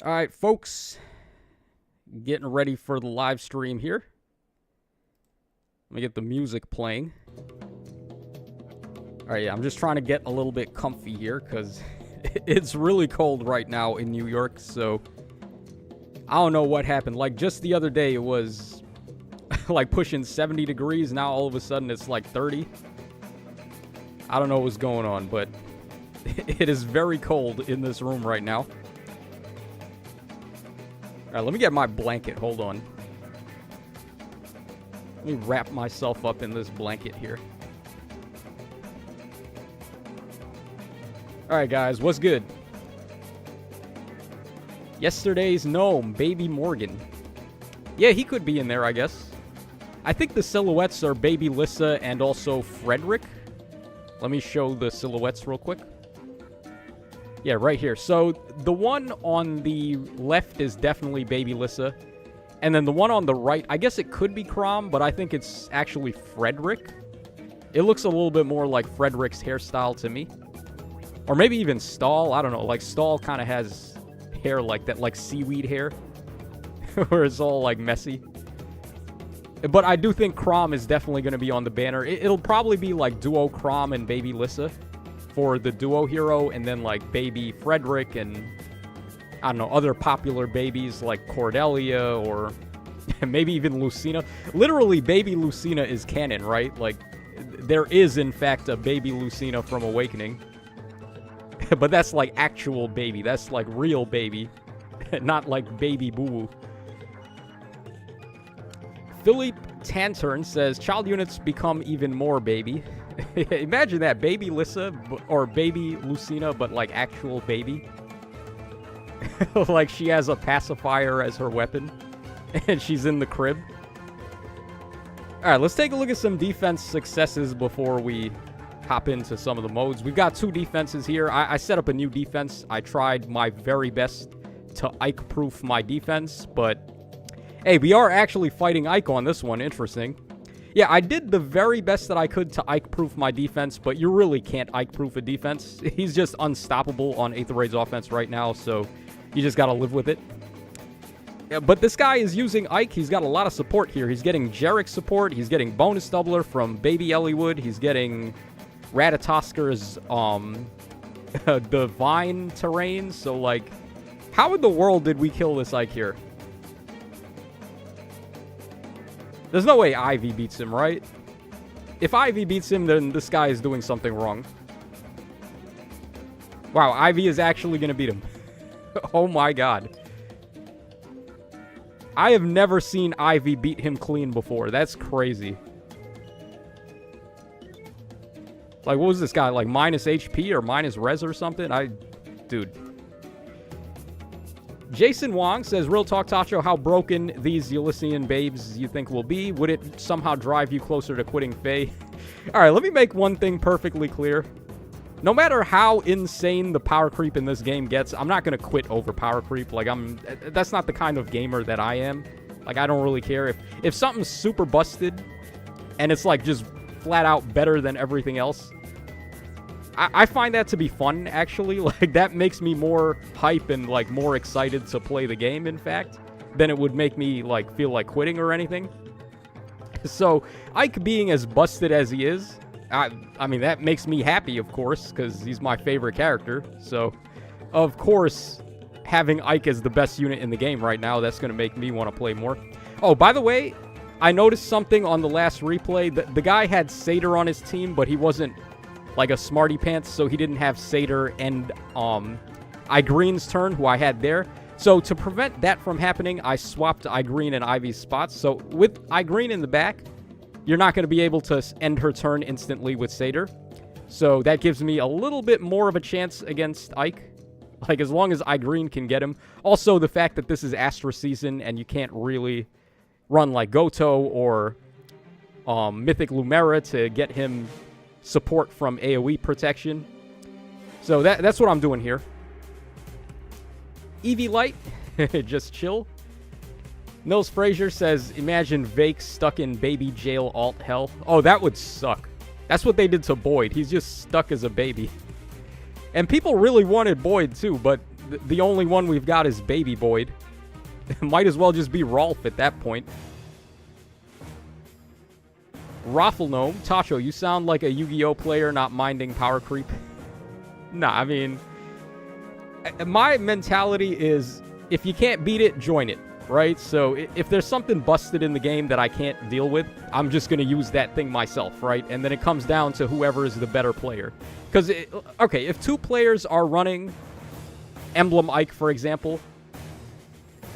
All right, folks, getting ready for the live stream here. Let me get the music playing. All right, yeah, I'm just trying to get a little bit comfy here because it's really cold right now in New York, so I don't know what happened. Like, just the other day, it was like pushing 70 degrees. Now, all of a sudden, it's like 30. I don't know what's going on, but it is very cold in this room right now. All right, let me get my blanket. Hold on. Let me wrap myself up in this blanket here. All right, guys, what's good? Yesterday's gnome, Baby Morgan. Yeah, he could be in there, I guess. I think the silhouettes are Baby Lissa and also Frederick. Let me show the silhouettes real quick. Yeah, right here. So the one on the left is definitely Baby Lissa. And then the one on the right, I guess it could be Crom, but I think it's actually Frederick. It looks a little bit more like Frederick's hairstyle to me. Or maybe even Stahl. I don't know. Like, Stahl kind of has hair like that, like seaweed hair. Where it's all, like, messy. But I do think Crom is definitely going to be on the banner. It'll probably be, like, Duo Crom and Baby Lissa for the duo hero, and then like Baby Frederick and I don't know, other popular babies like Cordelia or maybe even Lucina. Literally, Baby Lucina is canon, right? Like, there is in fact a Baby Lucina from Awakening. But that's like actual baby. That's like real baby. Not like Baby Boo. Philippe Tantern says, child units become even more baby. Imagine that, Baby Lissa, or Baby Lucina, but like actual baby. Like she has a pacifier as her weapon, and she's in the crib. Alright, let's take a look at some defense successes before we hop into some of the modes. We've got two defenses here. I set up a new defense. I tried my very best to Ike-proof my defense, but hey, we are actually fighting Ike on this one. Interesting. Yeah, I did the very best that I could to Ike-proof my defense, but you really can't Ike-proof a defense. He's just unstoppable on Aether Raid's offense right now, so you just gotta live with it. Yeah, but this guy is using Ike. He's got a lot of support here. He's getting Jarek support. He's getting bonus doubler from Baby Elliewood. He's getting Ratatosker's divine terrain. So, like, how in the world did we kill this Ike here? There's no way Ivy beats him, right? If Ivy beats him, then this guy is doing something wrong. Wow, Ivy is actually going to beat him. Oh my god. I have never seen Ivy beat him clean before. That's crazy. Like, what was this guy? Like, minus HP or minus res or something? Dude. Jason Wong says, real talk, Tacho, how broken these Elysian babes you think will be? Would it somehow drive you closer to quitting Fae? Alright, let me make one thing perfectly clear. No matter how insane the power creep in this game gets, I'm not going to quit over power creep. Like, that's not the kind of gamer that I am. Like, I don't really care. If something's super busted and it's, like, just flat out better than everything else, I find that to be fun, actually. Like, that makes me more hype and, like, more excited to play the game, in fact, than it would make me, like, feel like quitting or anything. So, Ike being as busted as he is, I mean, that makes me happy, of course, because he's my favorite character. So, of course, having Ike as the best unit in the game right now, that's going to make me want to play more. Oh, by the way, I noticed something on the last replay. The guy had Satyr on his team, but he wasn't like a smarty pants, so he didn't have Satyr and Igreen's turn, who I had there. So to prevent that from happening, I swapped Igreen and Ivy's spots. So with Igreen in the back, you're not going to be able to end her turn instantly with Satyr. So that gives me a little bit more of a chance against Ike. Like, as long as Igreen can get him. Also, the fact that this is Astra season and you can't really run like Goto or Mythic Lumera to get him support from AoE protection. So that's what I'm doing here. Eevee Light, just chill. Nils Frazier says, imagine Vake stuck in baby jail alt hell. Oh, that would suck. That's what they did to Boyd. He's just stuck as a baby. And people really wanted Boyd too, but The only one we've got is Baby Boyd. Might as well just be Rolf at that point. Raffle Gnome. Tacho, you sound like a Yu-Gi-Oh player not minding power creep. Nah, I mean... my mentality is, if you can't beat it, join it, right? So if there's something busted in the game that I can't deal with, I'm just going to use that thing myself, right? And then it comes down to whoever is the better player. Because, okay, if two players are running Emblem Ike, for example,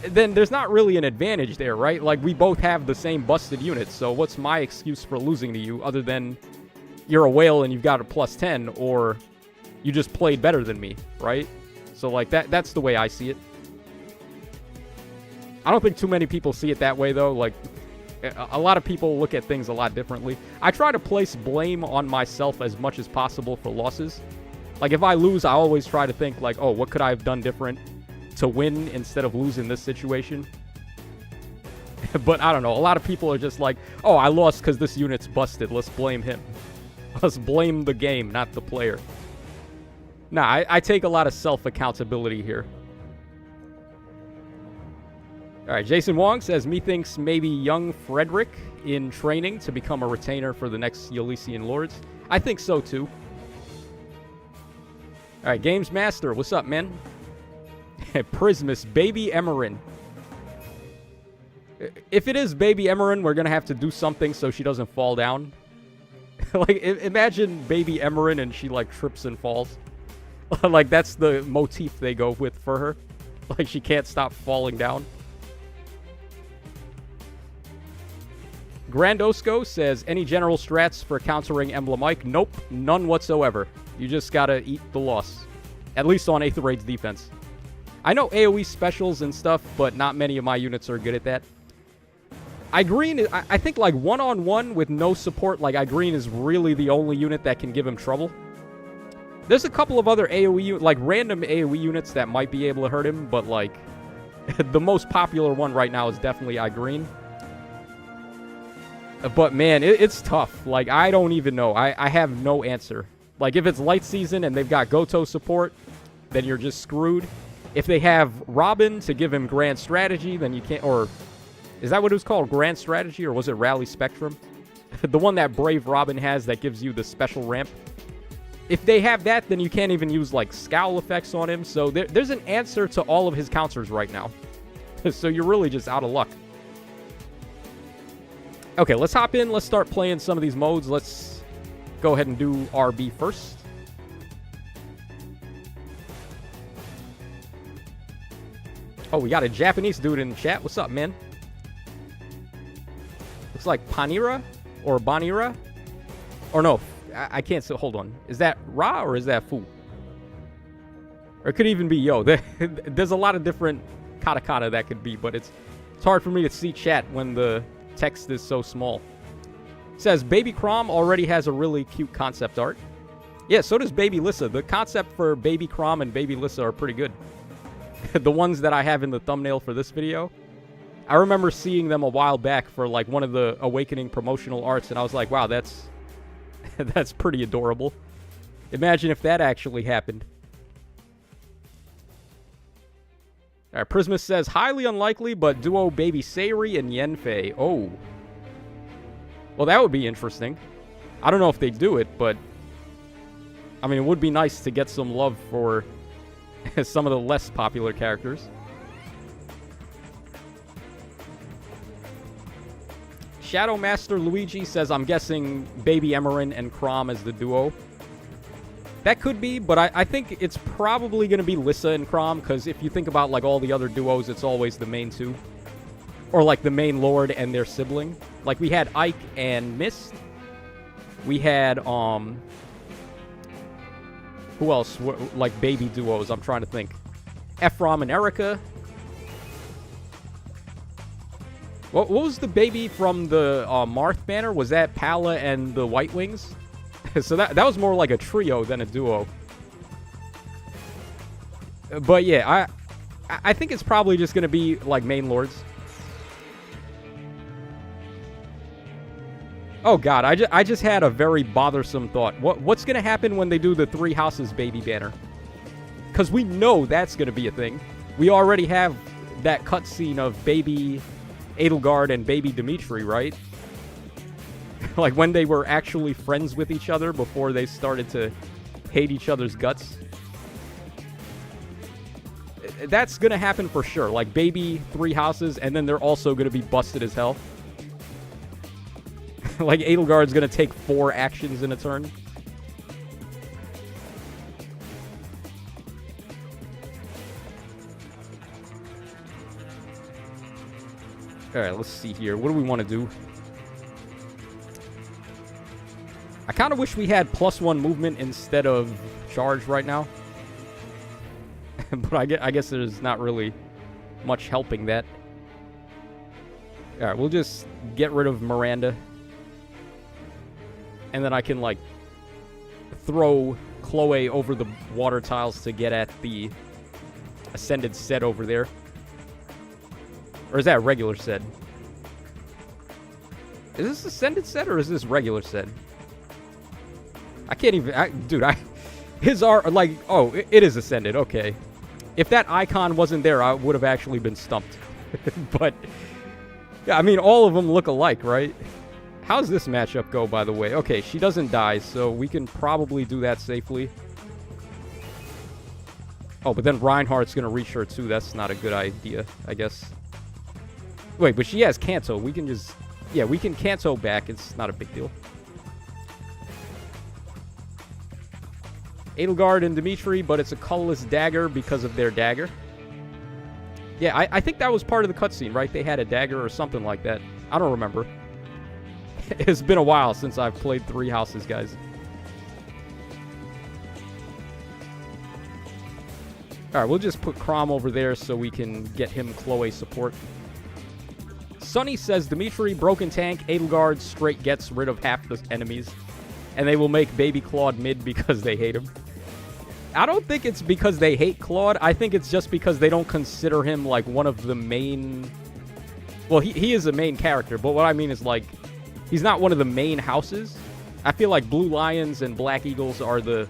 then there's not really an advantage there, right? Like, we both have the same busted units, so what's my excuse for losing to you other than you're a whale and you've got a plus 10, or you just played better than me, right? So, like, that's the way I see it. I don't think too many people see it that way, though. Like, a lot of people look at things a lot differently. I try to place blame on myself as much as possible for losses. Like, if I lose, I always try to think, like, oh, what could I have done different to win instead of losing this situation? But, I don't know. A lot of people are just like, oh, I lost because this unit's busted. Let's blame him. Let's blame the game, not the player. Nah, I take a lot of self-accountability here. Alright, Jason Wong says, methinks maybe young Frederick in training to become a retainer for the next Elysian Lords. I think so, too. Alright, Games Master, what's up, man? Prismus, Baby Emerin. If it is Baby Emerin, we're gonna have to do something so she doesn't fall down. Like, imagine Baby Emerin and she, like, trips and falls. Like, that's the motif they go with for her. Like, she can't stop falling down. Grandosco says, any general strats for countering Emblem Ike? Nope, none whatsoever. You just gotta eat the loss. At least on Aether Raid's defense. I know AoE specials and stuff, but not many of my units are good at that. Igreen, I think, like, one-on-one with no support, like, Igreen is really the only unit that can give him trouble. There's a couple of other AoE, like, random AoE units that might be able to hurt him, but, like, the most popular one right now is definitely Igreen. But, man, it's tough. Like, I don't even know. I have no answer. Like, if it's light season and they've got Goto support, then you're just screwed. If they have Robin to give him Grand Strategy, then you can't... Or, is that what it was called? Grand Strategy? Or was it Rally Spectrum? The one that Brave Robin has that gives you the special ramp. If they have that, then you can't even use, like, scowl effects on him. So there's an answer to all of his counters right now. So you're really just out of luck. Okay, let's hop in. Let's start playing some of these modes. Let's go ahead and do RB first. Oh, we got a Japanese dude in the chat. What's up, man? Looks like Panira or Banira. Or no, I can't say. Hold on. Is that Ra or is that Fu? Or it could even be Yo. There's a lot of different katakana that could be, but it's hard for me to see chat when the text is so small. It says, Baby Crom already has a really cute concept art. Yeah, so does Baby Lissa. The concept for Baby Crom and Baby Lissa are pretty good. The ones that I have in the thumbnail for this video. I remember seeing them a while back for, like, one of the Awakening promotional arts, and I was like, wow, that's that's pretty adorable. Imagine if that actually happened. Alright, Prismus says, highly unlikely, but duo Baby Sayori and Yenfei. Oh. Well, that would be interesting. I don't know if they do it, but... I mean, it would be nice to get some love for some of the less popular characters. Shadow Master Luigi says, I'm guessing Baby Emerin and Crom as the duo. That could be, but I think it's probably going to be Lissa and Crom, because if you think about, like, all the other duos, it's always the main two. Or, like, the main lord and their sibling. Like, we had Ike and Mist. We had, who else? Like, baby duos, I'm trying to think. Ephraim and Erica. What was the baby from the Marth banner? Was that Pala and the White Wings? So that was more like a trio than a duo. But yeah, I think it's probably just going to be like main lords. Oh god, I just had a very bothersome thought. What's going to happen when they do the Three Houses baby banner? Because we know that's going to be a thing. We already have that cutscene of baby Edelgard and baby Dimitri, right? Like when they were actually friends with each other before they started to hate each other's guts. That's going to happen for sure. Like baby 3 houses, and then they're also going to be busted as hell. Like Edelgard's going to take 4 actions in a turn. Alright, let's see here. What do we want to do? I kind of wish we had +1 movement instead of charge right now. But I guess there's not really much helping that. Alright, we'll just get rid of Miranda. And then I can, like, throw Chloe over the water tiles to get at the Ascended set over there. Or is that a regular set? Is this Ascended set or is this regular set? I can't even... dude, his art... Like, oh, it is Ascended. Okay. If that icon wasn't there, I would have actually been stumped. But, yeah, I mean, all of them look alike, right? How's this matchup go, by the way? Okay, she doesn't die, so we can probably do that safely. Oh, but then Reinhardt's going to reach her, too. That's not a good idea, I guess. Wait, but she has Kanto. We can just... Yeah, we can Kanto back. It's not a big deal. Edelgard and Dimitri, but it's a colorless dagger because of their dagger. Yeah, I think that was part of the cutscene, right? They had a dagger or something like that. I don't remember. It's been a while since I've played 3 houses, guys. Alright, we'll just put Chrom over there so we can get him Chloe support. Sunny says, Dimitri, broken tank, Edelgard straight gets rid of half the enemies. And they will make Baby Claude mid because they hate him. I don't think it's because they hate Claude. I think it's just because they don't consider him, like, one of the main... Well, he is a main character, but what I mean is, like, he's not one of the main houses. I feel like Blue Lions and Black Eagles are the,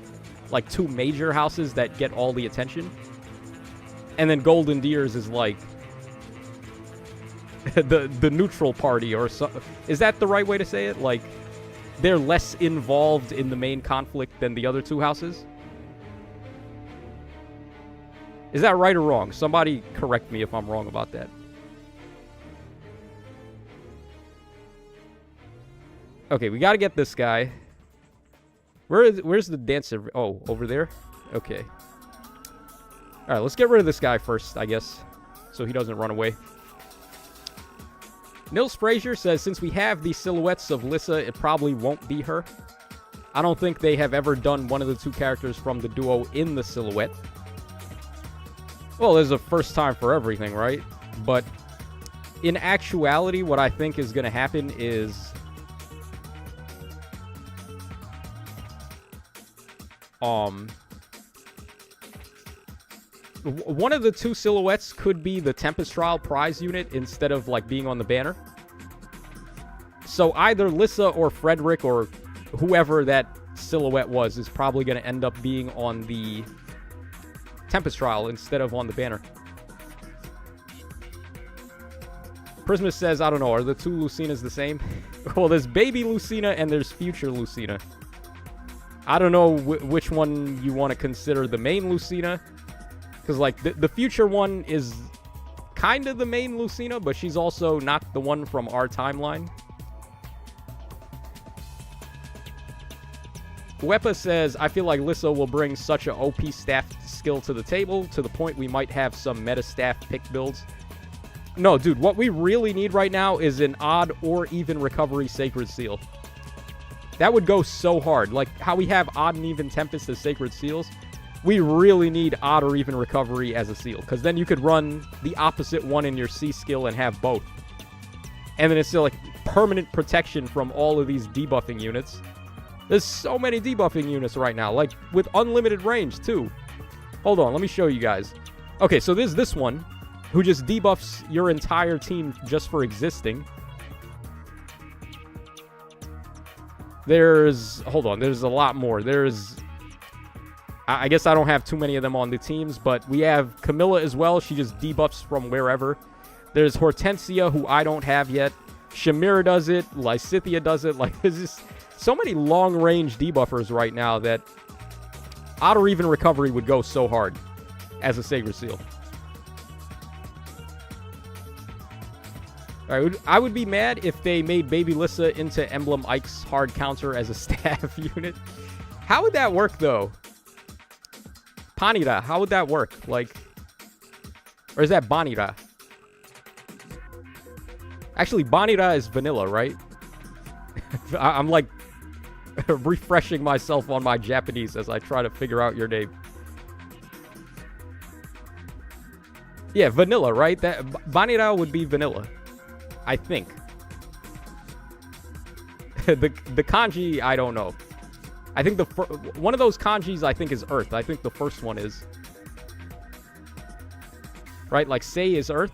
like, 2 major houses that get all the attention. And then Golden Deers is, like, the neutral party or something. Is that the right way to say it? Like, they're less involved in the main conflict than the other 2 houses? Is that right or wrong? Somebody correct me if I'm wrong about that. Okay, we gotta get this guy. Where's the dancer? Oh, over there? Okay. Alright, let's get rid of this guy first, I guess. So he doesn't run away. Nils Frazier says, since we have the silhouettes of Lissa, it probably won't be her. I don't think they have ever done one of the 2 characters from the duo in the silhouette. Well, there's a first time for everything, right? But in actuality, what I think is going to happen is... one of the 2 silhouettes could be the Tempest Trial prize unit instead of, like, being on the banner. So either Lissa or Frederick or whoever that silhouette was is probably going to end up being on the Tempest Trial instead of on the banner. Prismus says, I don't know, are the 2 Lucinas the same? Well, there's Baby Lucina and there's Future Lucina. I don't know which one you want to consider the main Lucina. Because, like, the future one is kind of the main Lucina, but she's also not the one from our timeline. Wepa says, I feel like Lissa will bring such a OP staff skill to the table, to the point we might have some meta staff pick builds. No, dude, what we really need right now is an odd or even recovery Sacred Seal. That would go so hard. Like, how we have odd and even Tempest as Sacred Seals. We really need odd or even recovery as a seal, because then you could run the opposite one in your C skill and have both. And then it's still like permanent protection from all of these debuffing units. There's so many debuffing units right now, like with unlimited range too. Hold on, let me show you guys. Okay, so there's this one who just debuffs your entire team just for existing. Hold on, there's a lot more. There's I guess I don't have too many of them on the teams, but we have Camilla as well. She just debuffs from wherever. There's Hortensia, who I don't have yet. Shamira does it. Lysithea does it. Like, there's just so many long-range debuffers right now that Odd or Even Recovery would go so hard as a Sacred Seal. All right, I would be mad if they made Baby Lissa into Emblem Ike's hard counter as a staff unit. How would that work, though? Panira, how would that work? Like, or is that Banira? Actually, Banira is vanilla, right? I'm like refreshing myself on my Japanese as I try to figure out your name. Yeah, vanilla, right? That Banira would be vanilla, I think. the kanji, I don't know. I think one of those kanjis I think is Earth. I think the first one is. Right? Like, Sei is Earth.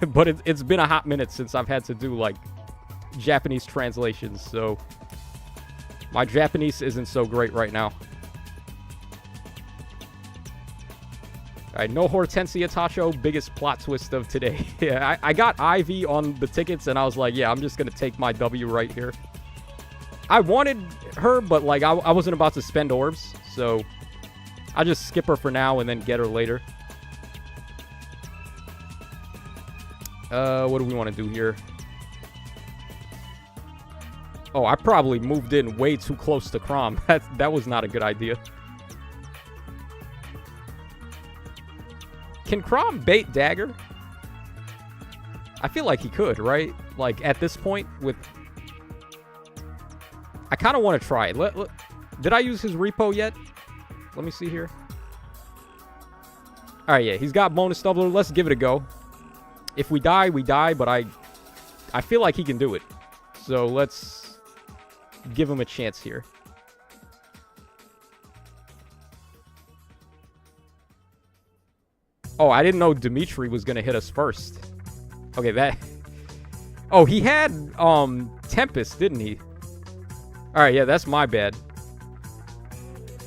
But it's been a hot minute since I've had to do, like, Japanese translations, so my Japanese isn't so great right now. Alright, no Hortensia Tacho, biggest plot twist of today. Yeah, I got Ivy on the tickets, and I was like, yeah, I'm just gonna take my W right here. I wanted her, but, like, I wasn't about to spend orbs, so I'll just skip her for now and then get her later. What do we want to do here? Oh, I probably moved in way too close to Chrom. That was not a good idea. Can Chrom bait Dagger? I feel like he could, right? Like, at this point, with... I kind of want to try it. Did I use his repo yet? Let me see here. Alright, yeah, he's got bonus doubler. Let's give it a go. If we die, we die, but I feel like he can do it. So let's give him a chance here. Oh, I didn't know Dimitri was going to hit us first. Okay, that... Oh, he had Tempest, didn't he? Alright, yeah, that's my bad.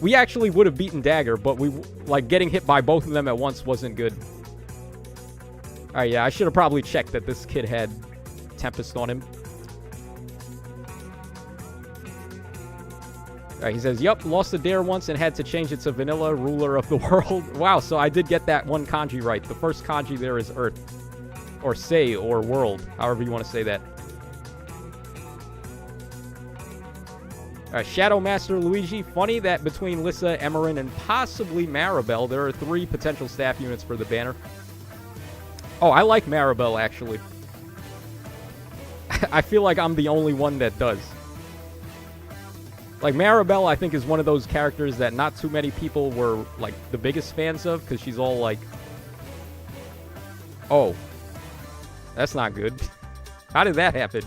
We actually would have beaten Dagger, but like, getting hit by both of them at once wasn't good. Alright, yeah, I should have probably checked that this kid had Tempest on him. Alright, he says, yup, lost a dare once and had to change it to Vanilla, ruler of the world. Wow, so I did get that one kanji right. The first kanji there is Earth. Or Sei, or world, however you want to say that. Alright, Shadow Master Luigi. Funny that between Lissa, Emerin, and possibly Maribel, there are 3 potential staff units for the banner. Oh, I like Maribel, actually. I feel like I'm the only one that does. Like, Maribel, I think, is one of those characters that not too many people were, like, the biggest fans of, because she's all, like... Oh. That's not good. How did that happen?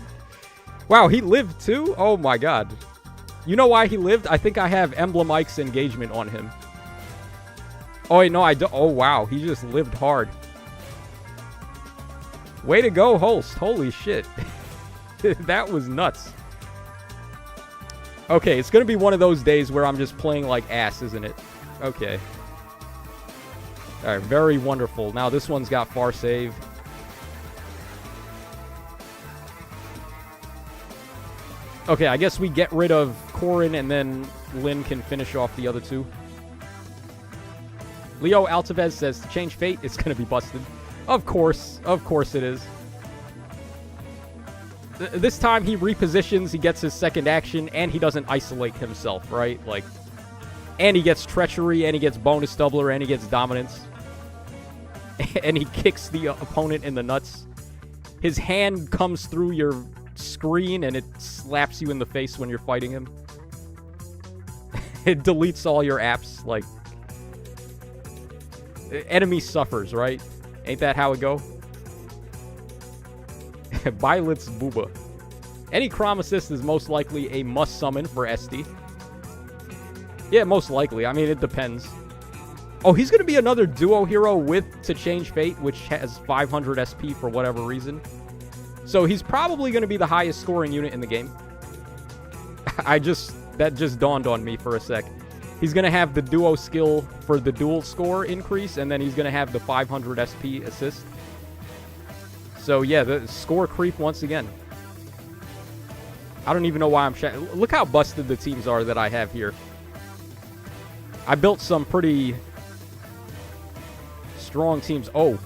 Wow, he lived, too? Oh, my God. You know why he lived? I think I have Emblem Ike's engagement on him. Oh, wait, no, I don't. Oh, wow. He just lived hard. Way to go, host. Holy shit. That was nuts. Okay, it's going to be one of those days where I'm just playing like ass, isn't it? Okay. Alright, very wonderful. Now this one's got far save. Okay, I guess we get rid of Corin and then Lynn can finish off the other 2. Leo Altavez says, to change fate, it's going to be busted. Of course it is. This time he repositions, he gets his second action, and he doesn't isolate himself, right? Like, and he gets treachery, and he gets bonus doubler, and he gets dominance. And he kicks the opponent in the nuts. His hand comes through your screen, and it slaps you in the face when you're fighting him. It deletes all your apps, like... Enemy suffers, right? Ain't that how it go? Violet's Booba. Any Chrom assist is most likely a must summon for SD. Yeah, most likely. I mean, it depends. Oh, he's going to be another duo hero with To Change Fate, which has 500 SP for whatever reason. So he's probably going to be the highest scoring unit in the game. That just dawned on me for a sec. He's going to have the duo skill for the dual score increase, and then he's going to have the 500 SP assist. So, yeah, the score creep once again. I don't even know why I'm... Look how busted the teams are that I have here. I built some pretty strong teams. Oh,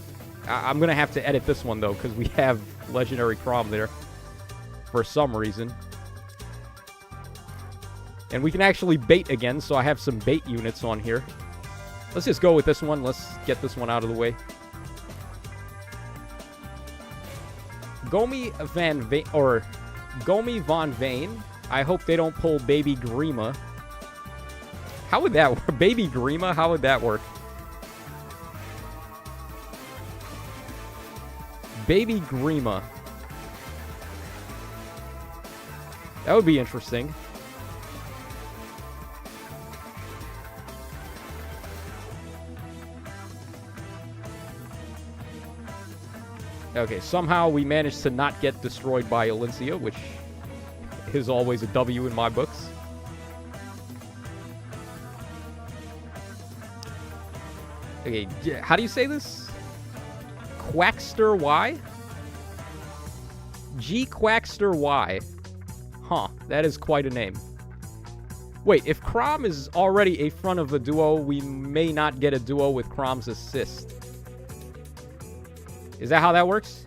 I'm going to have to edit this one, though, because we have Legendary Crom there for some reason. And we can actually bait again, so I have some bait units on here. Let's just go with this one. Let's get this one out of the way. Gomi Von Vane. I hope they don't pull Baby Grima. How would that work? Baby Grima? How would that work? Baby Grima. That would be interesting. Okay, somehow we managed to not get destroyed by Elincia, which is always a W in my books. Okay, how do you say this? Quackster Y? G Quackster Y. Huh, that is quite a name. Wait, if Crom is already a front of the duo, we may not get a duo with Crom's assist. Is that how that works?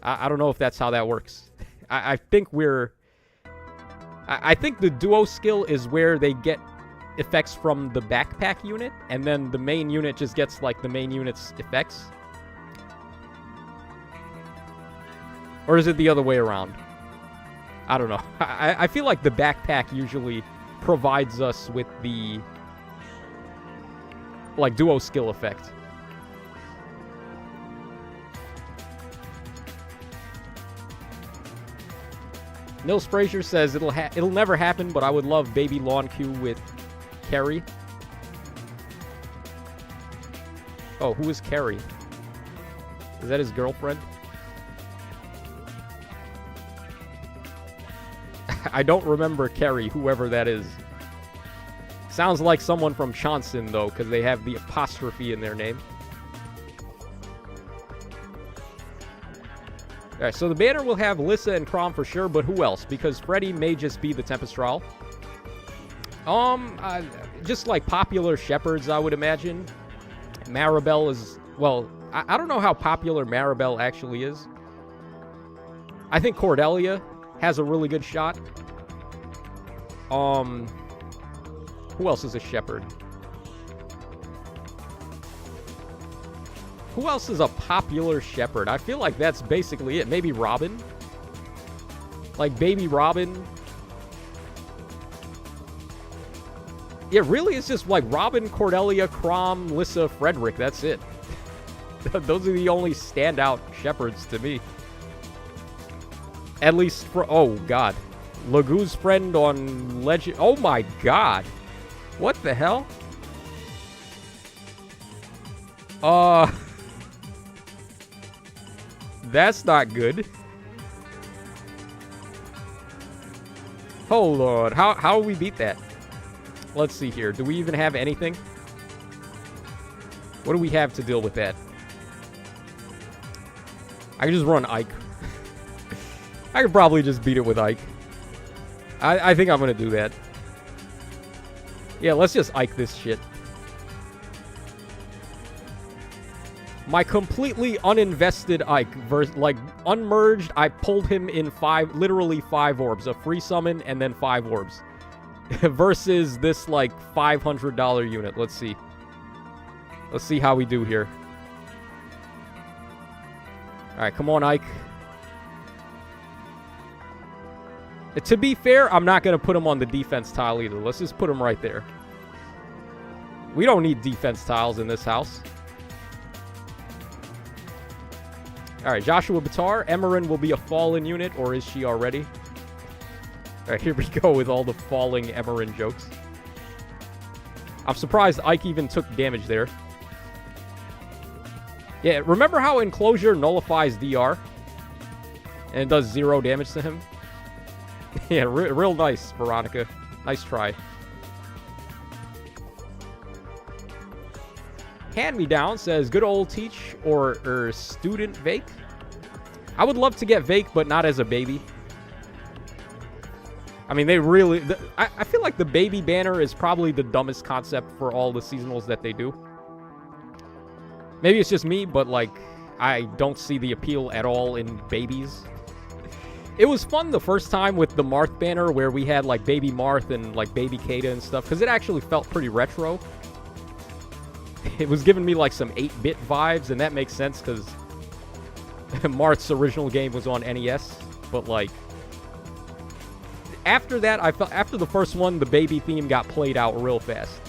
I don't know if that's how that works. I think we're... I think the duo skill is where they get effects from the backpack unit, and then the main unit just gets, like, the main unit's effects. Or is it the other way around? I don't know. I feel like the backpack usually provides us with the... like, duo skill effect. Nils Frazier says it'll never happen, but I would love Baby Lawn Q with Kerry. Oh, who is Kerry? Is that his girlfriend? I don't remember Kerry, whoever that is. Sounds like someone from Chonson, though, because they have the apostrophe in their name. Alright, so the banner will have Lissa and Crom for sure, but who else? Because Freddy may just be the Tempest Trial. Just like popular shepherds, I would imagine. Maribel is... well, I don't know how popular Maribel actually is. I think Cordelia has a really good shot. Who else is a shepherd? Who else is a popular shepherd? I feel like that's basically it. Maybe Robin? Like Baby Robin? It really is just like Robin, Cordelia, Crom, Lissa, Frederick. That's it. Those are the only standout shepherds to me. At least for... oh, God. Lagoo's friend on Legend... oh, my God. What the hell? That's not good. Oh, Lord. How we beat that? Let's see here. Do we even have anything? What do we have to deal with that? I can just run Ike. I could probably just beat it with Ike. I think I'm going to do that. Yeah, let's just Ike this shit. My completely uninvested Ike, like, unmerged, I pulled him in literally 5 orbs. A free summon and then 5 orbs. Versus this, like, $500 unit. Let's see. Let's see how we do here. Alright, come on, Ike. To be fair, I'm not going to put him on the defense tile either. Let's just put him right there. We don't need defense tiles in this house. Alright, Joshua Batar. Emerin will be a fallen unit, or is she already? Alright, here we go with all the falling Emerin jokes. I'm surprised Ike even took damage there. Yeah, remember how Enclosure nullifies DR? And it does 0 damage to him? Yeah, real nice, Veronica. Nice try. Hand Me Down says, good old teach or student Vake. I would love to get Vake, but not as a baby. I mean, they really... I feel like the baby banner is probably the dumbest concept for all the seasonals that they do. Maybe it's just me, but, like, I don't see the appeal at all in babies. It was fun the first time with the Marth banner where we had, like, baby Marth and, like, baby Kata and stuff, because it actually felt pretty retro. It was giving me, like, some 8-bit vibes, and that makes sense, because Marth's original game was on NES, but, like... After that, after the first one, the baby theme got played out real fast.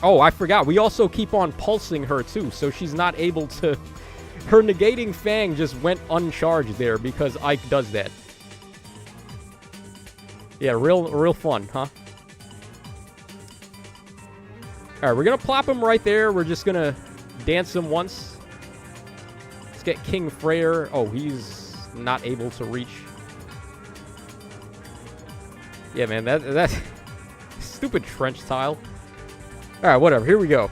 Oh, I forgot. We also keep on pulsing her, too, so she's not able to... Her negating Fang just went uncharged there because Ike does that. Yeah, real fun, huh? Alright, we're gonna plop him right there. We're just gonna dance him once. Let's get King Freyr. Oh, he's not able to reach. Yeah, man, that stupid trench tile. Alright, whatever. Here we go.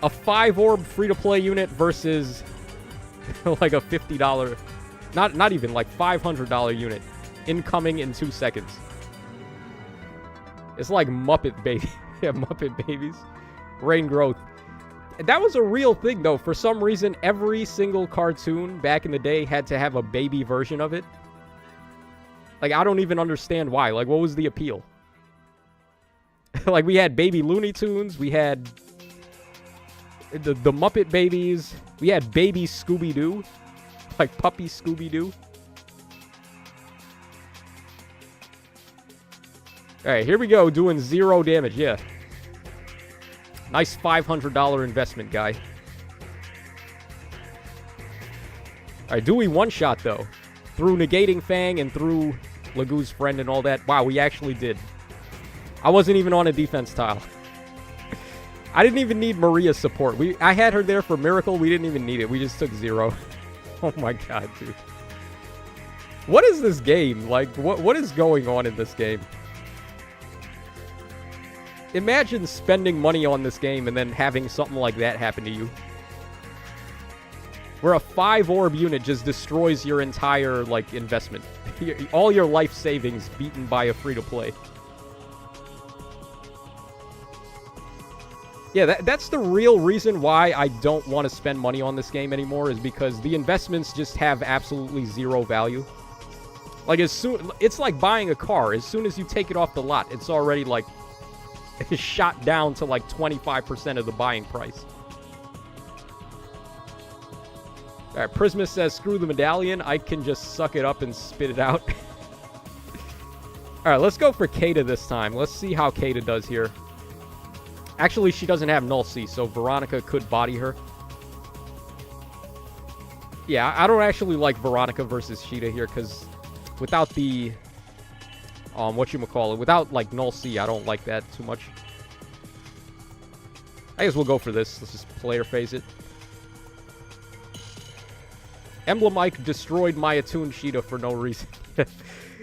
A 5-orb free-to-play unit versus like a $50, not even, like $500 unit. Incoming in 2 seconds. It's like Muppet Baby. Yeah, Muppet Babies. Rain Growth. That was a real thing, though. For some reason, every single cartoon back in the day had to have a baby version of it. Like, I don't even understand why. Like, what was the appeal? Like, we had Baby Looney Tunes. We had the Muppet Babies. We had Baby Scooby-Doo. Like, Puppy Scooby-Doo. Alright, here we go. Doing 0 damage. Yeah. Nice $500 investment, guy. Alright, Dewey one-shot, though. Through negating Fang and through Lagoo's friend and all that. Wow, we actually did. I wasn't even on a defense tile. I didn't even need Maria's support. I had her there for Miracle. We didn't even need it. We just took 0. Oh my god, dude. What is this game? Like, what is going on in this game? Imagine spending money on this game and then having something like that happen to you. Where a 5-orb unit just destroys your entire, like, investment. All your life savings beaten by a free-to-play. Yeah, that's the real reason why I don't want to spend money on this game anymore, is because the investments just have absolutely 0 value. Like, it's like buying a car. As soon as you take it off the lot, it's already, like, shot down to like 25% of the buying price. Alright, Prisma says, screw the medallion. I can just suck it up and spit it out. Alright, let's go for Kata this time. Let's see how Kata does here. Actually, she doesn't have Null C, so Veronica could body her. Yeah, I don't actually like Veronica versus Sheeta here, because without the... whatchamacallit, without, like, Null C, I don't like that too much. I guess we'll go for this. Let's just player phase it. Emblem Mike destroyed my attuned Sheeta for no reason.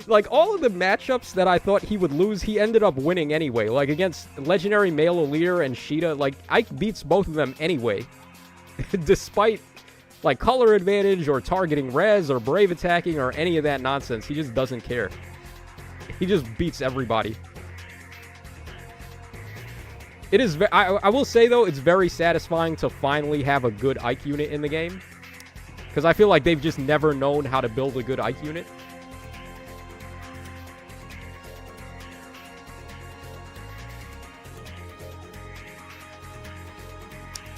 Like, all of the matchups that I thought he would lose, he ended up winning anyway. Like, against Legendary Male Aleer and Sheeta, like, Ike beats both of them anyway. Despite, like, color advantage or targeting res or brave attacking or any of that nonsense. He just doesn't care. He just beats everybody. It is... I will say, though, it's very satisfying to finally have a good Ike unit in the game. Because I feel like they've just never known how to build a good Ike unit.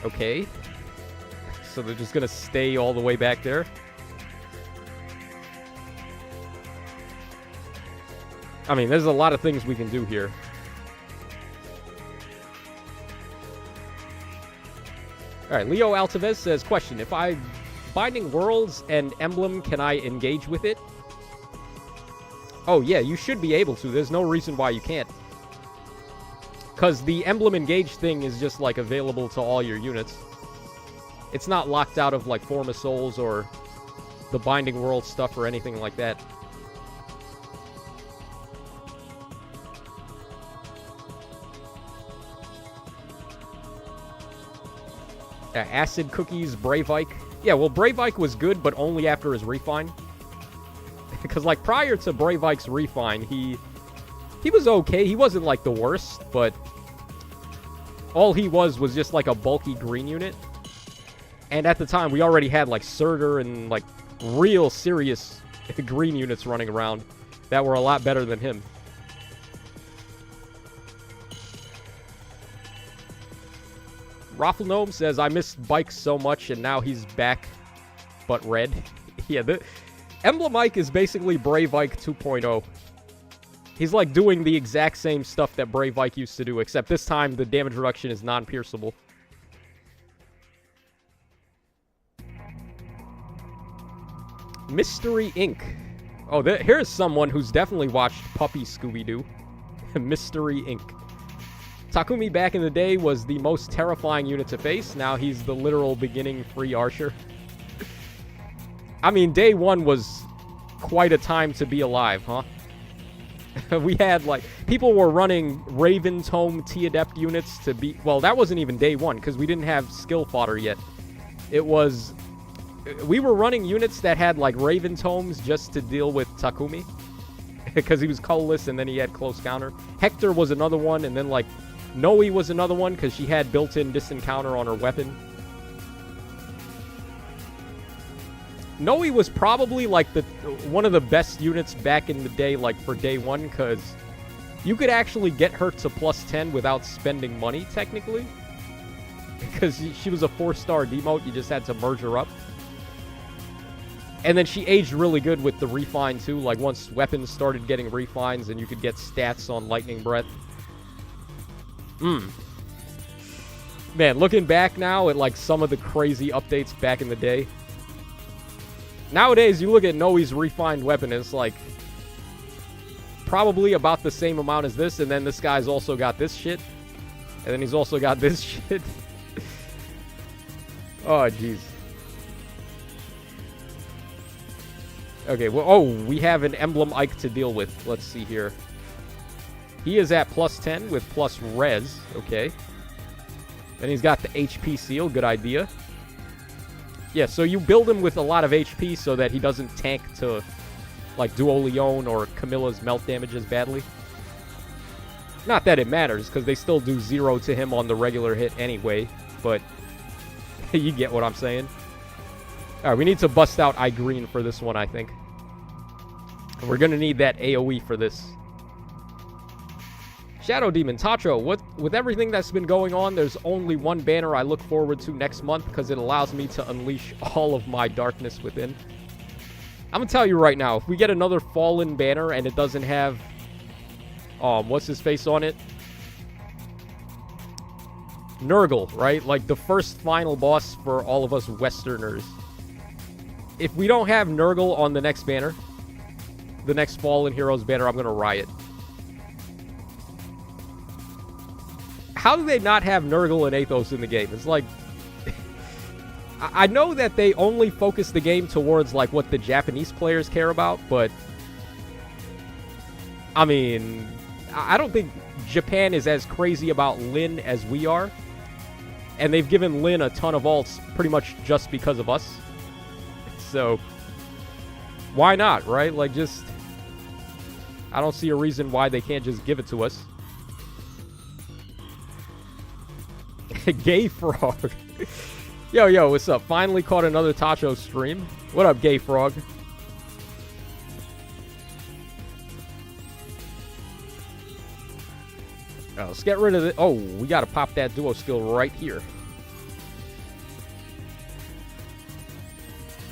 Okay. So they're just going to stay all the way back there. I mean, there's a lot of things we can do here. Alright, Leo Altavez says, question, if I Binding Worlds and Emblem, can I engage with it? Oh yeah, you should be able to. There's no reason why you can't. Because the Emblem Engage thing is just, like, available to all your units. It's not locked out of, like, Form of Souls or the Binding World stuff or anything like that. Acid Cookies, Brave Ike. Yeah, well, Brave Ike was good, but only after his refine. Because, like, prior to Brave Ike's refine, he was okay. He wasn't, like, the worst, but all he was just, like, a bulky green unit. And at the time, we already had, like, Surtur and, like, real serious green units running around that were a lot better than him. Raffle Gnome says, I missed bikes so much, and now he's back, but red. Yeah, the Emblem Ike is basically Brave Ike 2.0. He's, like, doing the exact same stuff that Brave Ike used to do, except this time the damage reduction is non-pierceable. Mystery Inc. Oh, here's someone who's definitely watched Puppy Scooby-Doo. Mystery Inc. Takumi back in the day was the most terrifying unit to face. Now he's the literal beginning free archer. I mean, day one was quite a time to be alive, huh? We had, like, people were running Raven's Home T-Adept units to be... Well, that wasn't even day one, because we didn't have skill fodder yet. It was... We were running units that had, like, Raven's Homes just to deal with Takumi. Because he was colorless, and then he had close counter. Hector was another one, and then, like, Noe was another one, because she had built-in distant counter on her weapon. Noe was probably, like, one of the best units back in the day, like, for day one, because you could actually get her to plus 10 without spending money, technically. Because she was a 4-star demote, you just had to merge her up. And then she aged really good with the refine, too. Like, once weapons started getting refines and you could get stats on Lightning Breath. Man, looking back now at, like, some of the crazy updates back in the day. Nowadays, you look at Noe's refined weapon, and it's, like, probably about the same amount as this, and then this guy's also got this shit. And then he's also got this shit. Oh, jeez. Okay, well, oh, we have an Emblem Ike to deal with. Let's see here. He is at plus 10 with plus res. Okay. Then he's got the HP seal. Good idea. Yeah, so you build him with a lot of HP so that he doesn't tank to, like, Duo Leon or Camilla's melt damage as badly. Not that it matters, because they still do 0 to him on the regular hit anyway, but you get what I'm saying. Alright, we need to bust out iGreen for this one, I think. We're going to need that AoE for this. Shadow Demon, Tacho, with everything that's been going on, there's only one banner I look forward to next month because it allows me to unleash all of my darkness within. I'm going to tell you right now, if we get another Fallen banner and it doesn't have, what's his face on it? Nurgle, right? Like the first final boss for all of us Westerners. If we don't have Nurgle on the next banner, the next Fallen Heroes banner, I'm going to riot. How do they not have Nurgle and Athos in the game? It's like... I know that they only focus the game towards, like, what the Japanese players care about, but... I mean... I don't think Japan is as crazy about Lin as we are. And they've given Lin a ton of ults pretty much just because of us. So... why not, right? Like, just... I don't see a reason why they can't just give it to us. Gay Frog. Yo, what's up? Finally caught another Tacho stream. What up, Gay Frog? Let's get rid of it. Oh, we gotta pop that duo skill right here.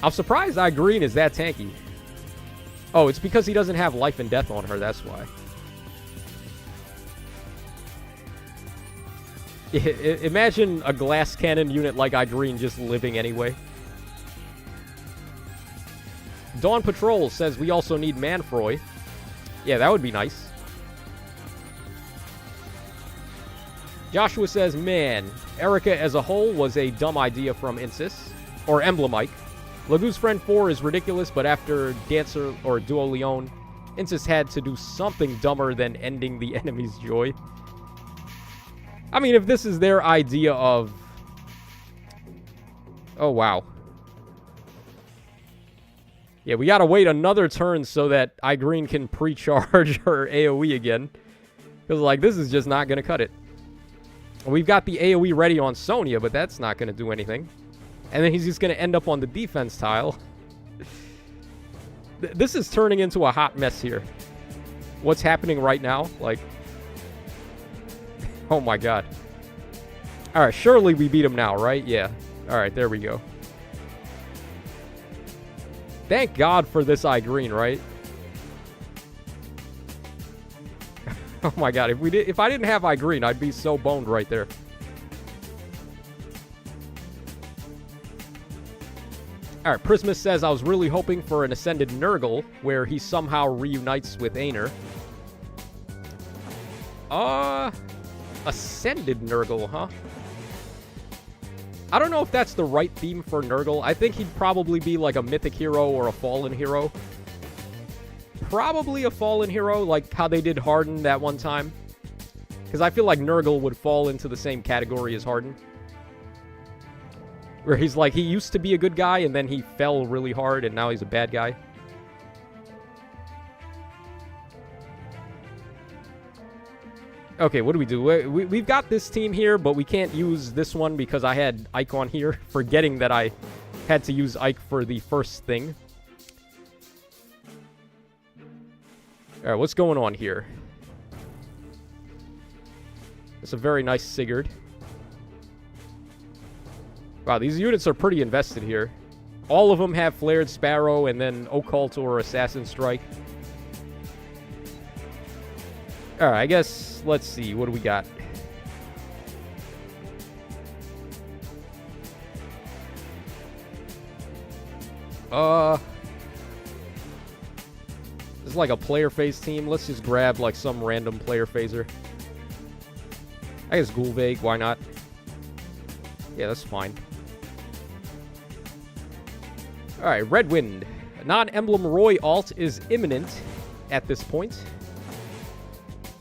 I'm surprised iGreen is that tanky. Oh, it's because he doesn't have life and death on her, that's why. Imagine a glass cannon unit like iGreen just living anyway. Dawn Patrol says we also need Manfroy. Yeah, that would be nice. Joshua says, man, Erica as a whole was a dumb idea from Insys. Or Emblem Mike. Lagu's Friend 4 is ridiculous, but after Dancer or Duo Leon, Insys had to do something dumber than ending the enemy's joy. I mean, if this is their idea of... Oh, wow. Yeah, we gotta wait another turn so that Igreen can pre-charge her AoE again. Because, like, this is just not gonna cut it. We've got the AoE ready on Sonya, but that's not gonna do anything. And then he's just gonna end up on the defense tile. This is turning into a hot mess here. What's happening right now? Like... Oh my god. Alright, surely we beat him now, right? Yeah. Alright, there we go. Thank God for this Igreen, right? Oh my god, if I didn't have Igreen, I'd be so boned right there. Alright, Prismus says, I was really hoping for an Ascended Nurgle, where he somehow reunites with Aether. Ascended Nurgle, huh? I don't know if that's the right theme for Nurgle. I think he'd probably be like a mythic hero or a fallen hero. Probably a fallen hero, like how they did Harden that one time. Because I feel like Nurgle would fall into the same category as Harden. Where he's like, he used to be a good guy, and then he fell really hard, and now he's a bad guy. Okay, what do we do? We've got this team here, but we can't use this one because I had Ike on here, forgetting that I had to use Ike for the first thing. Alright, what's going on here? It's a very nice Sigurd. Wow, these units are pretty invested here. All of them have Flared Sparrow and then Occult or Assassin Strike. Alright, I guess, let's see, what do we got? This is like a player phase team. Let's just grab like some random player phaser. I guess Gulveig, why not? Yeah, that's fine. Alright, Red Wind. A non-Emblem Roy alt is imminent at this point.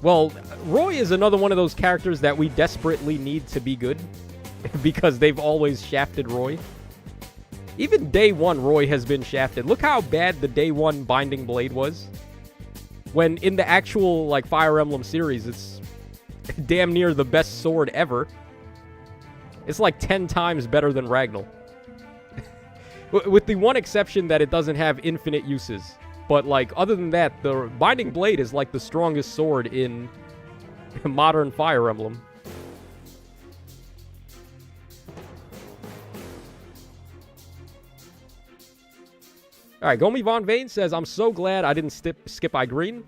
Well, Roy is another one of those characters that we desperately need to be good. Because they've always shafted Roy. Even day one, Roy has been shafted. Look how bad the day one Binding Blade was. When in the actual, like, Fire Emblem series, it's damn near the best sword ever. It's like 10 times better than Ragnall. With the one exception that it doesn't have infinite uses. But, like, other than that, the Binding Blade is, like, the strongest sword in modern Fire Emblem. Alright, Gomi Von Vane says, I'm so glad I didn't skip Igreen.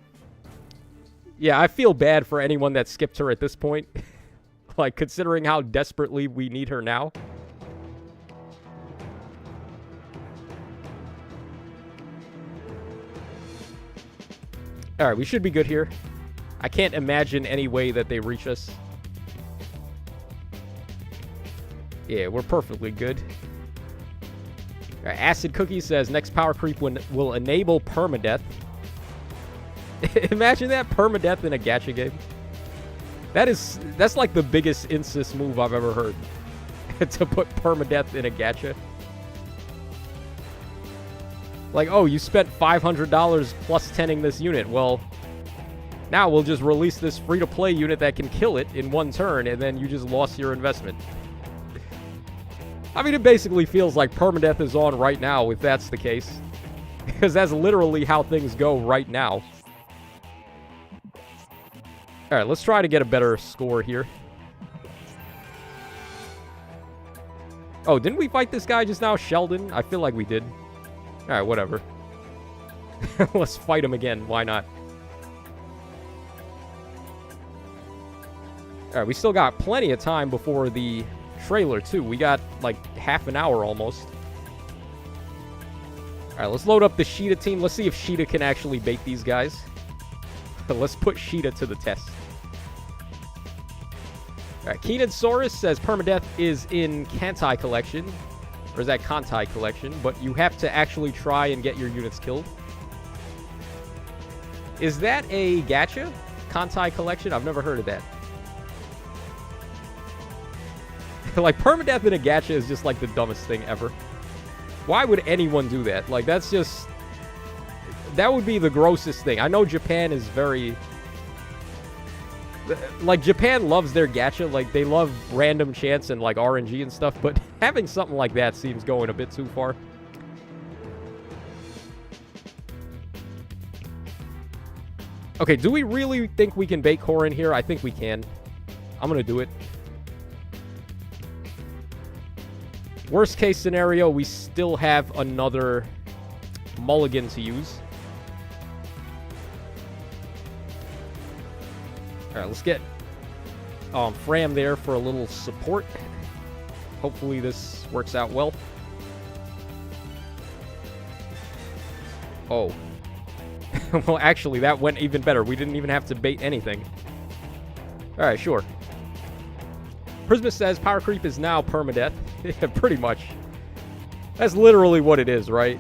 Yeah, I feel bad for anyone that skipped her at this point. Like, considering how desperately we need her now. Alright, we should be good here. I can't imagine any way that they reach us. Yeah, we're perfectly good. Acid Cookie says, next power creep will enable permadeath. Imagine that, permadeath in a gacha game. That's like the biggest Insys move I've ever heard. To put permadeath in a gacha. Like, oh, you spent $500 plus 10ing this unit. Well, now we'll just release this free-to-play unit that can kill it in one turn, and then you just lost your investment. I mean, it basically feels like permadeath is on right now, if that's the case. Because that's literally how things go right now. Alright, let's try to get a better score here. Oh, didn't we fight this guy just now, Sheldon? I feel like we did. Alright, whatever. Let's fight him again, why not? Alright, we still got plenty of time before the trailer, too. We got, like, half an hour almost. Alright, let's load up the Sheeta team. Let's see if Sheeta can actually bait these guys. Let's put Sheeta to the test. All right, Keenan Saurus says permadeath is in Kantai collection. Or is that Kantai collection? But you have to actually try and get your units killed. Is that a gacha? Kantai collection? I've never heard of that. Like, permadeath in a gacha is just, like, the dumbest thing ever. Why would anyone do that? Like, that's just... That would be the grossest thing. I know Japan is very... Like, Japan loves their gacha. Like, they love random chance and, like, RNG and stuff. But having something like that seems going a bit too far. Okay, do we really think we can bait Korin here? I think we can. I'm going to do it. Worst case scenario, we still have another mulligan to use. Alright, let's get Fram there for a little support. Hopefully this works out well. Oh. Well, actually, that went even better. We didn't even have to bait anything. Alright, sure. Prisma says power creep is now permadeath. Yeah, pretty much. That's literally what it is, right?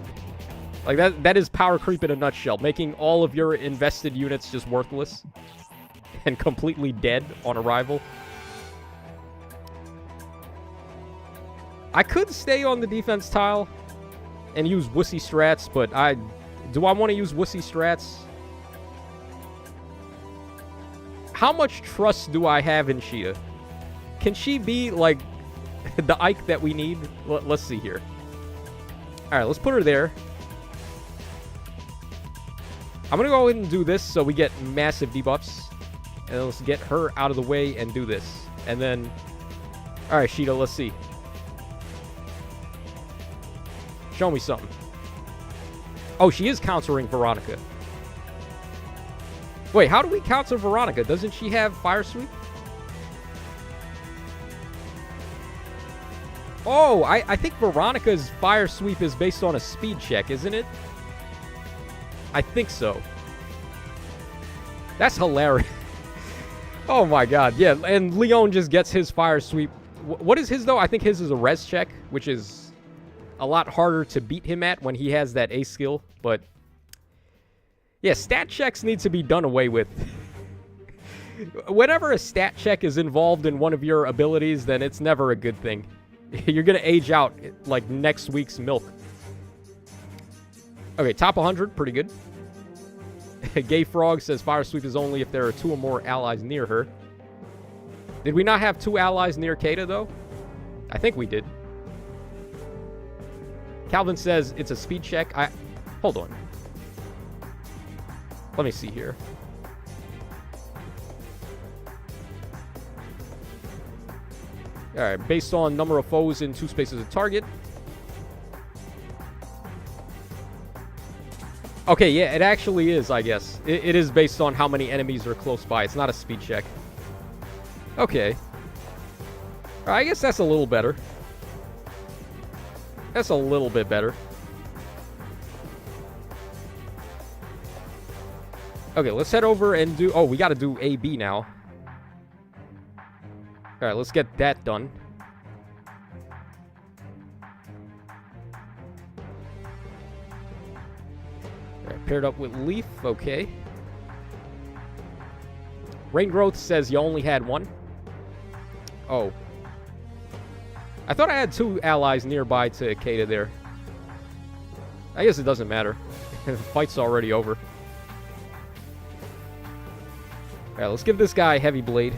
Like, that is power creep in a nutshell. Making all of your invested units just worthless. And completely dead on arrival. I could stay on the defense tile and use wussy strats, but do I want to use wussy strats? How much trust do I have in Shia? Can she be, like, the Ike that we need? Let's see here. Alright, let's put her there. I'm going to go ahead and do this so we get massive debuffs. And then let's get her out of the way and do this. And then... Alright, Sheeta, let's see. Show me something. Oh, she is countering Veronica. Wait, how do we counter Veronica? Doesn't she have Fire Sweep? Oh, I think Veronica's Fire Sweep is based on a speed check, isn't it? I think so. That's hilarious. Oh my god, yeah, and Leon just gets his Fire Sweep. What is his, though? I think his is a res check, which is a lot harder to beat him at when he has that ace skill, but... Yeah, stat checks need to be done away with. Whenever a stat check is involved in one of your abilities, then it's never a good thing. You're going to age out like next week's milk. Okay, top 100, pretty good. Gay Frog says Fire Sweep is only if there are 2 or more allies near her. Did we not have 2 allies near Kata, though? I think we did. Calvin says it's a speed check. Hold on. Let me see here. Alright, based on number of foes in 2 spaces of target. Okay, yeah, it actually is, I guess. It is based on how many enemies are close by. It's not a speed check. Okay. I guess that's a little better. That's a little bit better. Okay, let's head over and do... Oh, we got to do AB now. Alright, let's get that done. Alright, paired up with Leaf. Okay. Rain Growth says you only had 1. Oh. I thought I had 2 allies nearby to Kata there. I guess it doesn't matter. The fight's already over. Alright, let's give this guy Heavy Blade.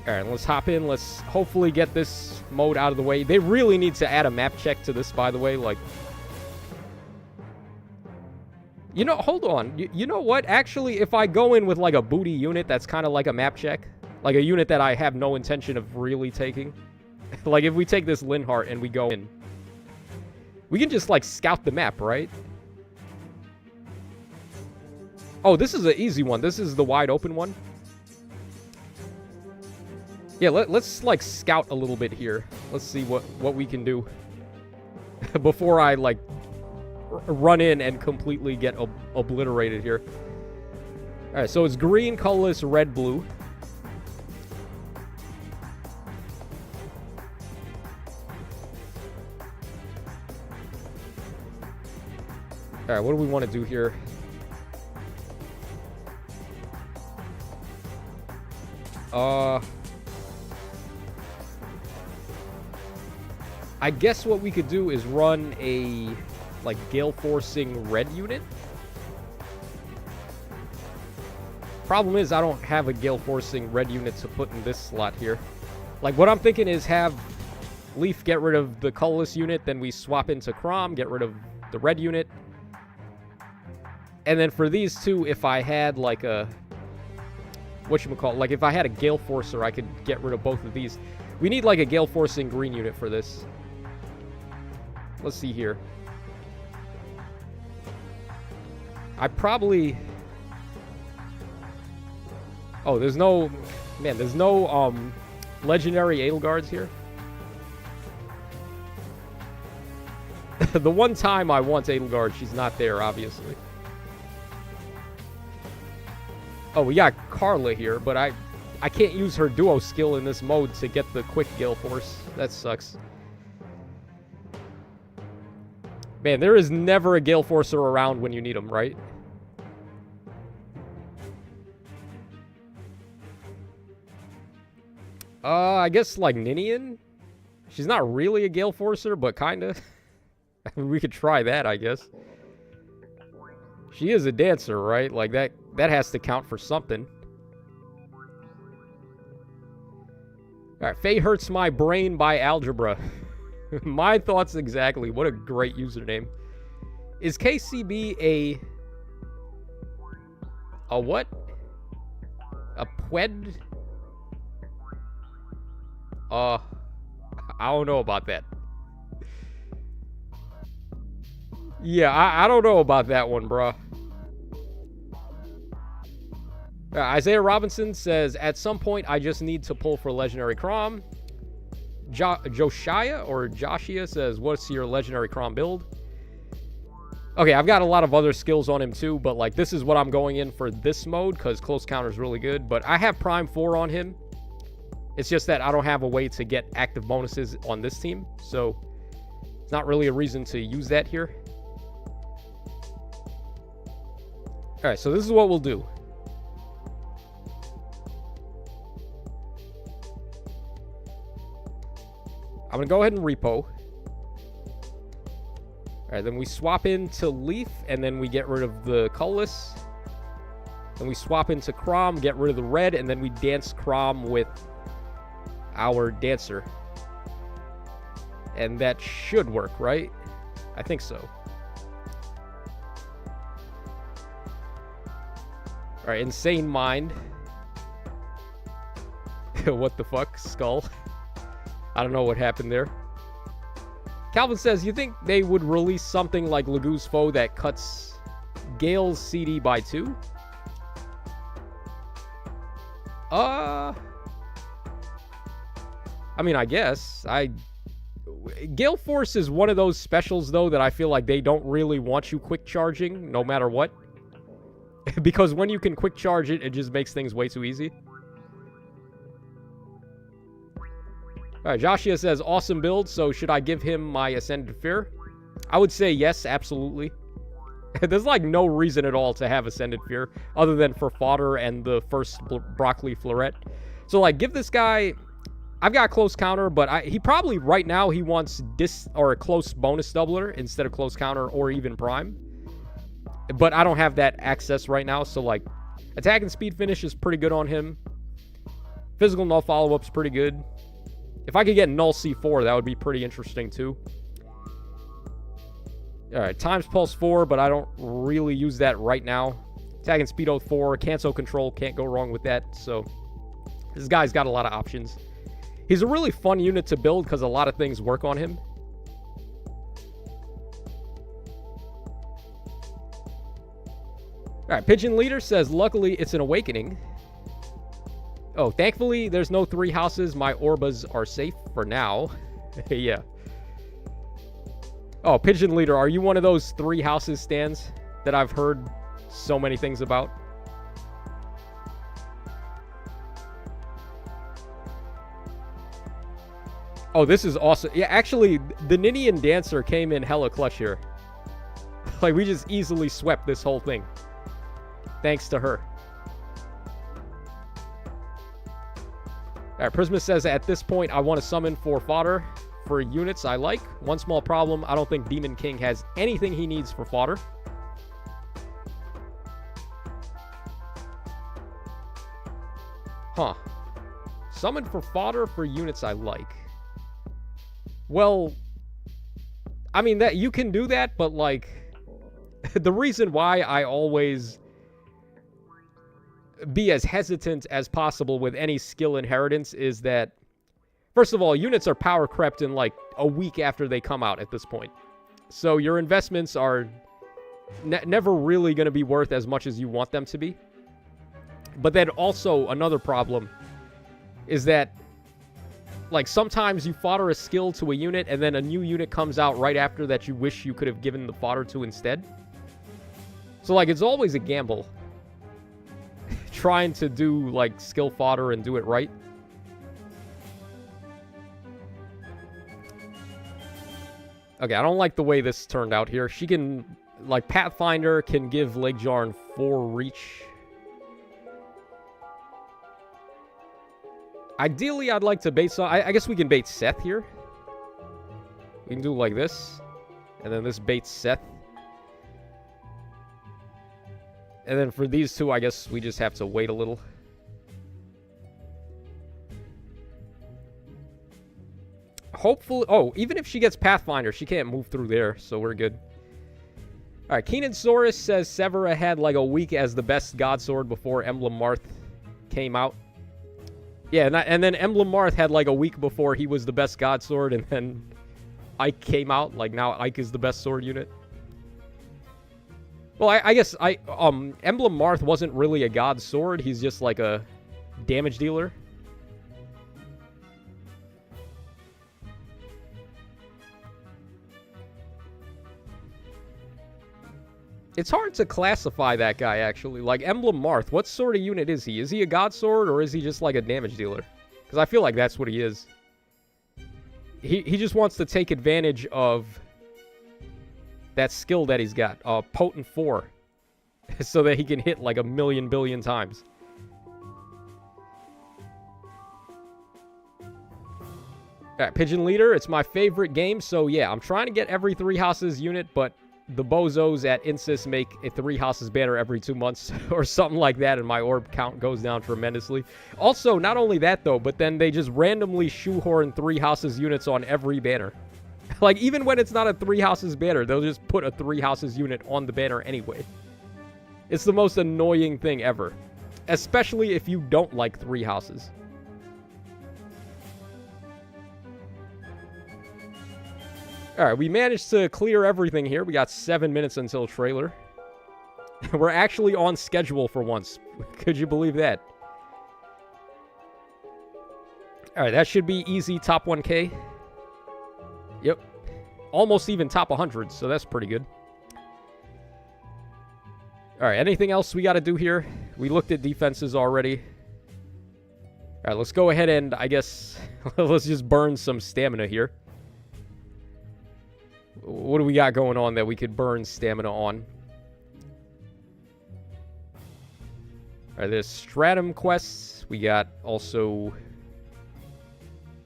Alright, let's hop in. Let's hopefully get this mode out of the way. They really need to add a map check to this, by the way. Like, you know, hold on. You know what? Actually, if I go in with, like, a booty unit that's kind of like a map check, like a unit that I have no intention of really taking, like, if we take this Linhart and we go in, we can just, like, scout the map, right? Oh, this is an easy one. This is the wide open one. Yeah, let's, like, scout a little bit here. Let's see what we can do before I, like, run in and completely get obliterated here. Alright, so it's green, colorless, red, blue. Alright, what do we want to do here? I guess what we could do is run a, like, Gale Forcing red unit. Problem is, I don't have a Gale Forcing red unit to put in this slot here. Like, what I'm thinking is have Leaf get rid of the colorless unit, then we swap into Chrom, get rid of the red unit. And then for these two, if I had, like, a... whatchamacallit? Like, if I had a Gale Forcer, I could get rid of both of these. We need, like, a Gale Forcing green unit for this. Let's see here. I probably... oh, there's no... man, there's no, legendary Edelgards here. The one time I want Edelgard, she's not there, obviously. Oh, we got Carla here, but I can't use her duo skill in this mode to get the quick Gale Force. That sucks. Man, there is never a Gale Forcer around when you need them, right? I guess, like, Ninian? She's not really a Gale Forcer, but kinda. I mean, we could try that, I guess. She is a dancer, right? Like, that has to count for something. Alright, Faye Hurts My Brain by Algebra. My thoughts exactly. What a great username. Is KCB a what? A Pwed? I don't know about that. Yeah, I don't know about that one, bruh. Isaiah Robinson says, at some point, I just need to pull for Legendary Chrom. Joshia or Joshia says, what's your Legendary Chrom build? Okay, I've got a lot of other skills on him too, but like this is what I'm going in for this mode because close counter is really good. But I have Prime 4 on him. It's just that I don't have a way to get active bonuses on this team, so it's not really a reason to use that here. Alright, so this is what we'll do. I'm going to go ahead and repo. Alright, then we swap into Leaf, and then we get rid of the colorless. Then we swap into Chrom, get rid of the red, and then we dance Chrom with our dancer. And that should work, right? I think so. Alright, Insane Mind. What the fuck? Skull. I don't know what happened there. Calvin says, you think they would release something like Lagoo's Foe that cuts Gale's CD by 2? I mean, I guess. Gale Force is one of those specials, though, that I feel like they don't really want you quick charging, no matter what. Because when you can quick charge it, it just makes things way too easy. Alright, Joshua says, awesome build, so should I give him my Ascended Fear? I would say yes, absolutely. There's like no reason at all to have Ascended Fear, other than for fodder and the first Broccoli Floret. So like, give this guy... I've got close counter, but he probably, right now, he wants a close bonus doubler instead of close counter or even prime. But I don't have that access right now, so like, attack and speed finish is pretty good on him. Physical null follow-up's pretty good. If I could get null C4, that would be pretty interesting too. Alright, times pulse 4, but I don't really use that right now. Attack and speed 4, cancel control, can't go wrong with that. So, this guy's got a lot of options. He's a really fun unit to build because a lot of things work on him. Alright, Pigeon Leader says, luckily it's an awakening. Oh, thankfully there's no 3 houses. My Orbas are safe for now. Yeah. Oh, Pigeon Leader, are you one of those 3 houses stands that I've heard so many things about? Oh, this is awesome. Yeah, actually, the Ninian Dancer came in hella clutch here. Like, we just easily swept this whole thing. Thanks to her. Alright, Prisma says, at this point, I want to summon for fodder for units I like. One small problem, I don't think Demon King has anything he needs for fodder. Huh. Summon for fodder for units I like. Well, I mean, that you can do that, but, like, the reason why I always be as hesitant as possible with any skill inheritance is that, first of all, units are power crept in, like, a week after they come out at this point. So your investments are never really going to be worth as much as you want them to be. But then also, another problem is that, like, sometimes you fodder a skill to a unit, and then a new unit comes out right after that you wish you could have given the fodder to instead. So, like, it's always a gamble. Trying to do, like, skill fodder and do it right. Okay, I don't like the way this turned out here. She can, like, Pathfinder can give Legjarn 4 reach. Ideally, I'd like to bait some... I guess we can bait Seth here. We can do like this. And then this baits Seth. And then for these two, I guess we just have to wait a little. Hopefully... Oh, even if she gets Pathfinder, she can't move through there, so we're good. Alright, Keenan Soros says Severa had like a week as the best God Sword before Emblem Marth came out. Yeah, and then Emblem Marth had like a week before he was the best God Sword, and then Ike came out. Like, now Ike is the best sword unit. Well, I guess Emblem Marth wasn't really a God Sword. He's just like a damage dealer. It's hard to classify that guy, actually. Like, Emblem Marth, what sort of unit is he? Is he a God Sword, or is he just like a damage dealer? Because I feel like that's what he is. He just wants to take advantage of that skill that he's got, Potent 4, so that he can hit like a million billion times. Alright, Pigeon Leader, it's my favorite game, so yeah, I'm trying to get every 3 houses unit, but the bozos at Insys make a 3 houses banner every 2 months or something like that, and my orb count goes down tremendously. Also, not only that though, but then they just randomly shoehorn 3 houses units on every banner. Like, even when it's not a 3 houses banner, they'll just put a 3 houses unit on the banner anyway. It's the most annoying thing ever. Especially if you don't like 3 houses. Alright, we managed to clear everything here. We got 7 minutes until trailer. We're actually on schedule for once. Could you believe that? Alright, that should be easy top 1K. Yep. Almost even top 100, so that's pretty good. Alright, anything else we got to do here? We looked at defenses already. Alright, let's go ahead and, I guess, let's just burn some stamina here. What do we got going on that we could burn stamina on? Alright, there's Stratum quests. We got also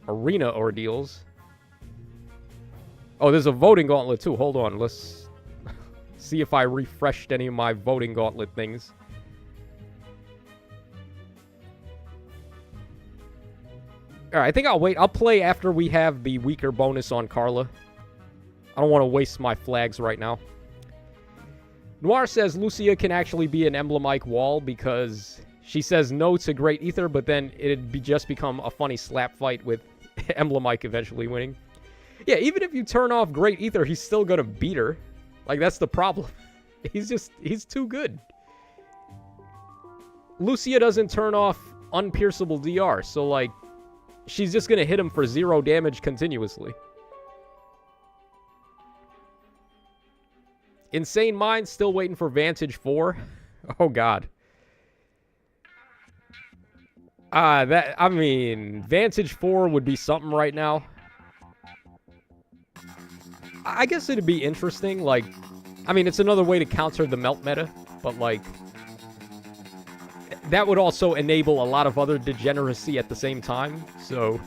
arena ordeals. Oh, there's a voting gauntlet too. Hold on, let's see if I refreshed any of my voting gauntlet things. Alright, I think I'll wait. I'll play after we have the weaker bonus on Carla. I don't want to waste my flags right now. Noir says Lucia can actually be an Emblem-like wall because she says no to Great Aether, but then it'd just become a funny slap fight with Emblem-like eventually winning. Yeah, even if you turn off Great Aether, he's still gonna beat her. Like, that's the problem. He's too good. Lucia doesn't turn off unpierceable DR, so, like, she's just gonna hit him for 0 damage continuously. Insane Mind still waiting for Vantage 4. Oh, God. I mean, Vantage 4 would be something right now. I guess it'd be interesting, like, I mean, it's another way to counter the melt meta, but, like, that would also enable a lot of other degeneracy at the same time, so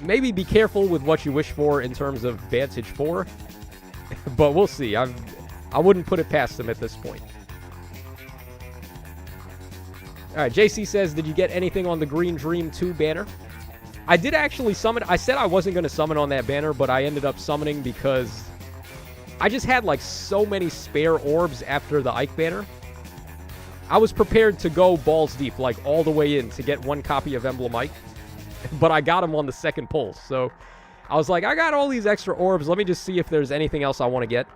maybe be careful with what you wish for in terms of Vantage 4, but we'll see. I wouldn't put it past them at this point. Alright, JC says, did you get anything on the Green Dream 2 banner? I did actually summon. I said I wasn't going to summon on that banner, but I ended up summoning because I just had, like, so many spare orbs after the Ike banner. I was prepared to go balls deep, like, all the way in to get one copy of Emblem Ike, but I got him on the second pull, so I was like, I got all these extra orbs, let me just see if there's anything else I want to get.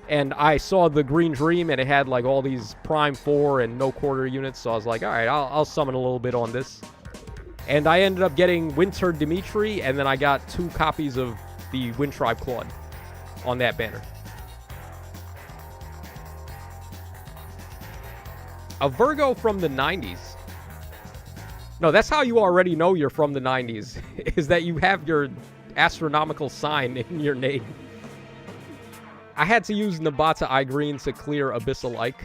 And I saw the Green Dream, and it had, like, all these Prime 4 and no quarter units, so I was like, alright, I'll summon a little bit on this. And I ended up getting Winter Dimitri, and then I got 2 copies of the Wind Tribe Claude on that banner. A Virgo from the 90s. No, that's how you already know you're from the 90s, is that you have your astronomical sign in your name. I had to use Nabata Eye Green to clear Abyssal Ike.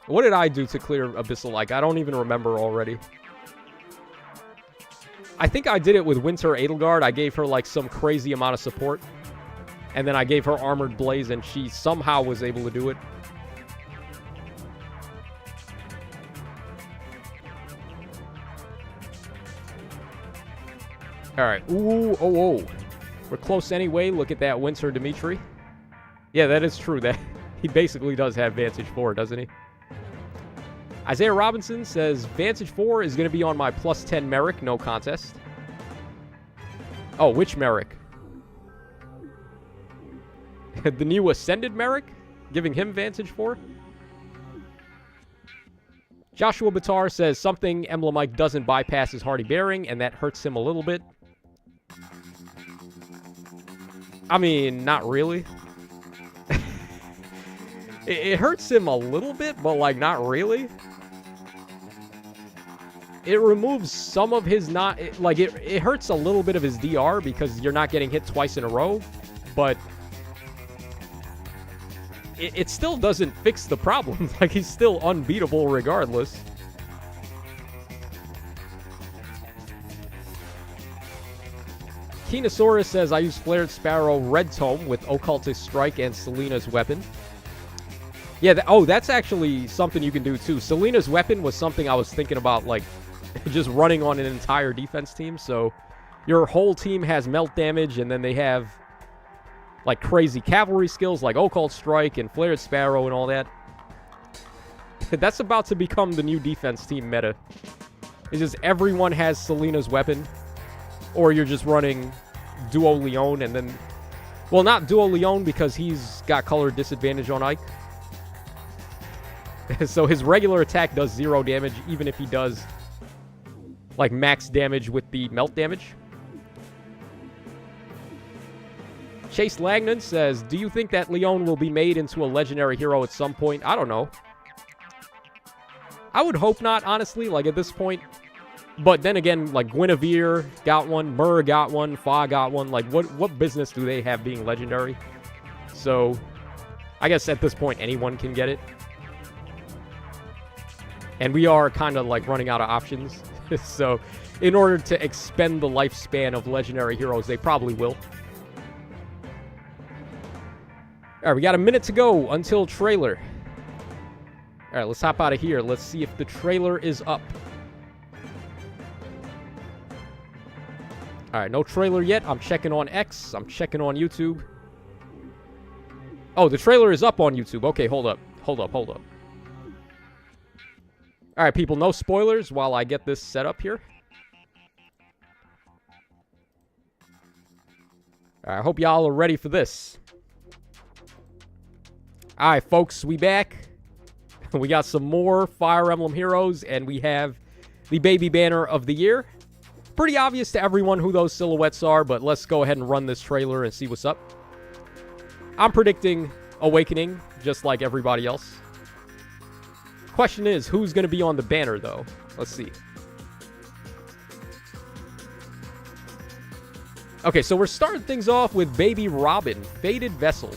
What did I do to clear Abyssal Ike? I don't even remember already. I think I did it with Winter Edelgard. I gave her, like, some crazy amount of support. And then I gave her Armored Blaze, and she somehow was able to do it. Alright. Ooh, oh. We're close anyway. Look at that Winter Dimitri. Yeah, that is true. That he basically does have Vantage 4, doesn't he? Isaiah Robinson says, Vantage 4 is going to be on my plus 10 Merrick, no contest. Oh, which Merrick? The new Ascended Merrick? Giving him Vantage 4? Joshua Batar says, something Emblem Mike doesn't bypass his Hardy Bearing, and that hurts him a little bit. I mean, not really. It hurts him a little bit, but, like, not really. It removes some of his it hurts a little bit of his DR because you're not getting hit twice in a row, but it still doesn't fix the problem. Like, he's still unbeatable regardless. Kenosaurus says, I use Flared Sparrow Red Tome with Occultist Strike and Selena's Weapon. Yeah, that's actually something you can do too. Selena's Weapon was something I was thinking about, like, just running on an entire defense team. So your whole team has melt damage, and then they have, like, crazy cavalry skills like Occult Strike and Flared Sparrow and all that. That's about to become the new defense team meta. It's just everyone has Selena's Weapon. Or you're just running Duo Leon and then... Well, not Duo Leon because he's got color disadvantage on Ike. So his regular attack does 0 damage, even if he does, like, max damage with the melt damage. Chase Langnan says, do you think that Leon will be made into a legendary hero at some point? I don't know. I would hope not, honestly, like, at this point. But then again, like, Guinevere got one, Myrrh got one, Fa got one. Like, what business do they have being legendary? So, I guess at this point, anyone can get it. And we are kind of, like, running out of options. So, in order to expend the lifespan of legendary heroes, they probably will. Alright, we got a minute to go until trailer. Alright, let's hop out of here. Let's see if the trailer is up. Alright, no trailer yet. I'm checking on X. I'm checking on YouTube. Oh, the trailer is up on YouTube. Okay, hold up. Alright, people, no spoilers while I get this set up here. Alright, I hope y'all are ready for this. Alright, folks, we back. We got some more Fire Emblem heroes, and we have the baby banner of the year. Pretty obvious to everyone who those silhouettes are, but let's go ahead and run this trailer and see what's up. I'm predicting Awakening, just like everybody else. Question is, who's going to be on the banner, though? Let's see. Okay, so we're starting things off with Baby Robin, Faded Vessel.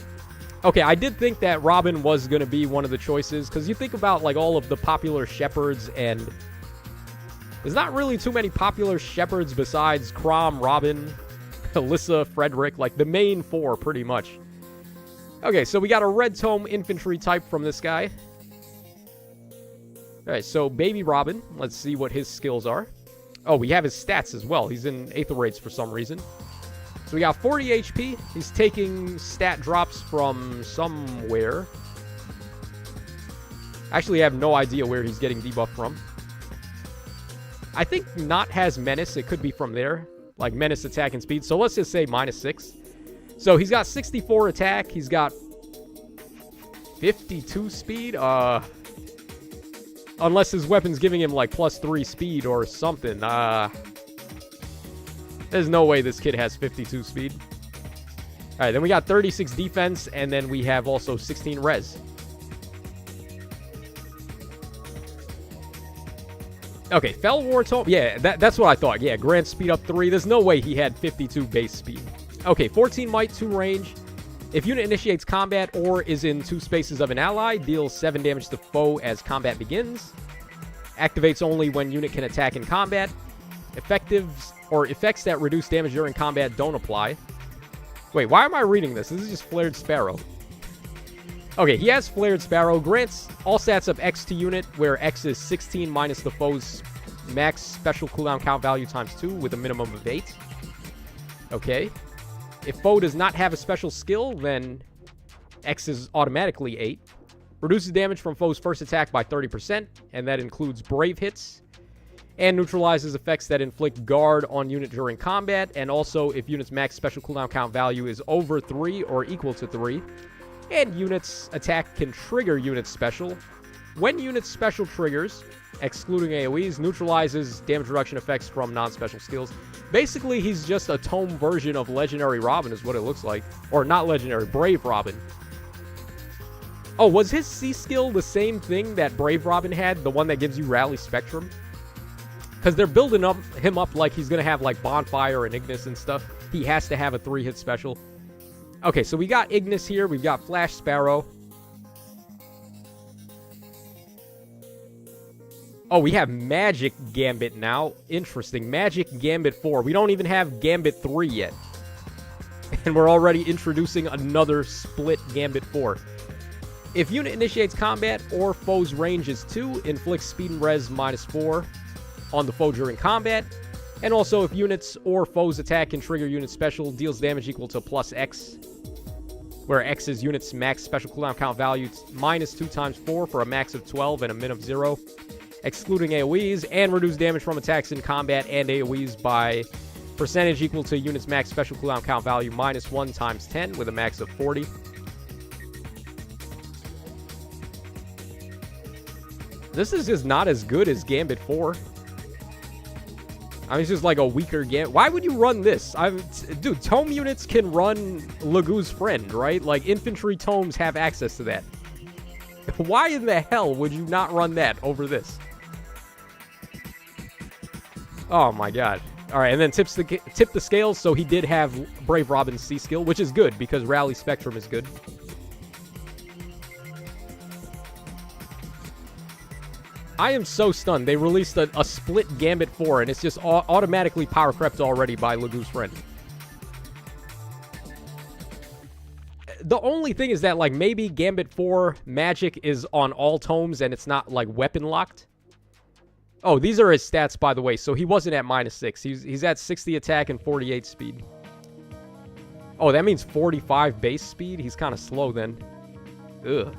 Okay, I did think that Robin was going to be one of the choices, because you think about, like, all of the popular shepherds, and there's not really too many popular shepherds besides Crom, Robin, Alyssa, Frederick, like, the main four, pretty much. Okay, so we got a Red Tome infantry type from this guy. Alright, so Baby Robin, let's see what his skills are. Oh, we have his stats as well. He's in Aether raids for some reason. So we got 40 HP. He's taking stat drops from somewhere. Actually, I have no idea where he's getting debuff from. I think not has Menace. It could be from there. Like Menace, attack, and speed. So let's just say -6. So he's got 64 attack. He's got 52 speed. Unless his weapon's giving him like +3 speed or something. There's no way this kid has 52 speed. Alright, then we got 36 defense, and then we have also 16 res. Okay, Fel War Tome. Yeah, that's what I thought. Yeah, Grant speed up 3. There's no way he had 52 base speed. Okay, 14 might, 2 range. If unit initiates combat or is in 2 spaces of an ally, deals 7 damage to foe as combat begins. Activates only when unit can attack in combat. Effects that reduce damage during combat don't apply. Wait, why am I reading this? This is just Flared Sparrow. Okay, he has Flared Sparrow. Grants all stats of X to unit, where X is 16 minus the foe's max special cooldown count value times 2 with a minimum of 8. Okay. If foe does not have a special skill, then X is automatically 8. Reduces damage from foe's first attack by 30%, and that includes brave hits. And neutralizes effects that inflict guard on unit during combat, and also if unit's max special cooldown count value is over 3 or equal to 3. And unit's attack can trigger unit's special. When unit's special triggers, excluding AoEs, neutralizes damage reduction effects from non-special skills. Basically, he's just a tome version of Legendary Robin is what it looks like. Or not Legendary, Brave Robin. Oh, was his C skill the same thing that Brave Robin had? The one that gives you Rally Spectrum? Because they're building him up like he's going to have like Bonfire and Ignis and stuff. He has to have a 3-hit special. Okay, so we got Ignis here. We've got Flash Sparrow. Oh, we have Magic Gambit now. Interesting. Magic Gambit 4. We don't even have Gambit 3 yet. And we're already introducing another split Gambit 4. If unit initiates combat or foe's range is 2, inflicts speed and res -4 on the foe during combat. And also, if units or foes attack can trigger unit special, deals damage equal to +X, where X is unit's max special cooldown count value -2 times 4 for a max of 12 and a min of 0, excluding AoEs, and reduce damage from attacks in combat and AoEs by percentage equal to unit's max special cooldown count value -1 times 10 with a max of 40. This is just not as good as Gambit 4. I mean, it's just like a weaker Gambit. Why would you run this? Dude, tome units can run Lagoo's Friend, right? Like, infantry tomes have access to that. Why in the hell would you not run that over this? Oh my god. Alright, and then tip the scales, so he did have Brave Robin's C skill, which is good, because Rally Spectrum is good. I am so stunned. They released a split Gambit 4, and it's just automatically power crept already by Lagoo's Friend. The only thing is that, like, maybe Gambit 4 magic is on all tomes, and it's not, like, weapon locked. Oh, these are his stats, by the way, so he wasn't at -6. He's at 60 attack and 48 speed. Oh, that means 45 base speed? He's kind of slow, then. Ugh.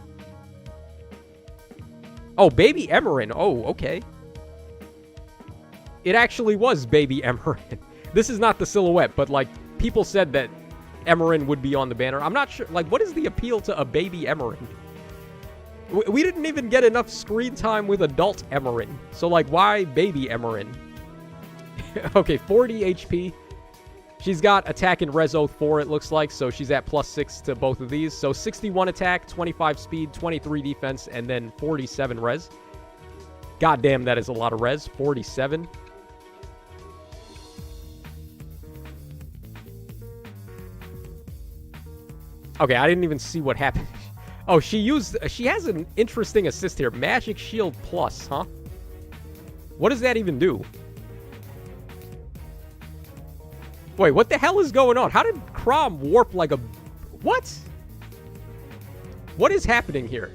Oh, Baby Emerin. Oh, okay. It actually was Baby Emerin. This is not the silhouette, but, like, people said that Emerin would be on the banner. I'm not sure. Like, what is the appeal to a Baby Emerin? We didn't even get enough screen time with adult Emerin. So, like, why Baby Emerin? Okay, 40 HP. She's got attack and res oath 4, it looks like, so she's at +6 to both of these. So 61 attack, 25 speed, 23 defense, and then 47 res. God damn, that is a lot of res. 47. Okay, I didn't even see what happened. Oh, she has an interesting assist here. Magic Shield Plus, huh? What does that even do? Wait, what the hell is going on? How did Chrom warp like a... What? What is happening here?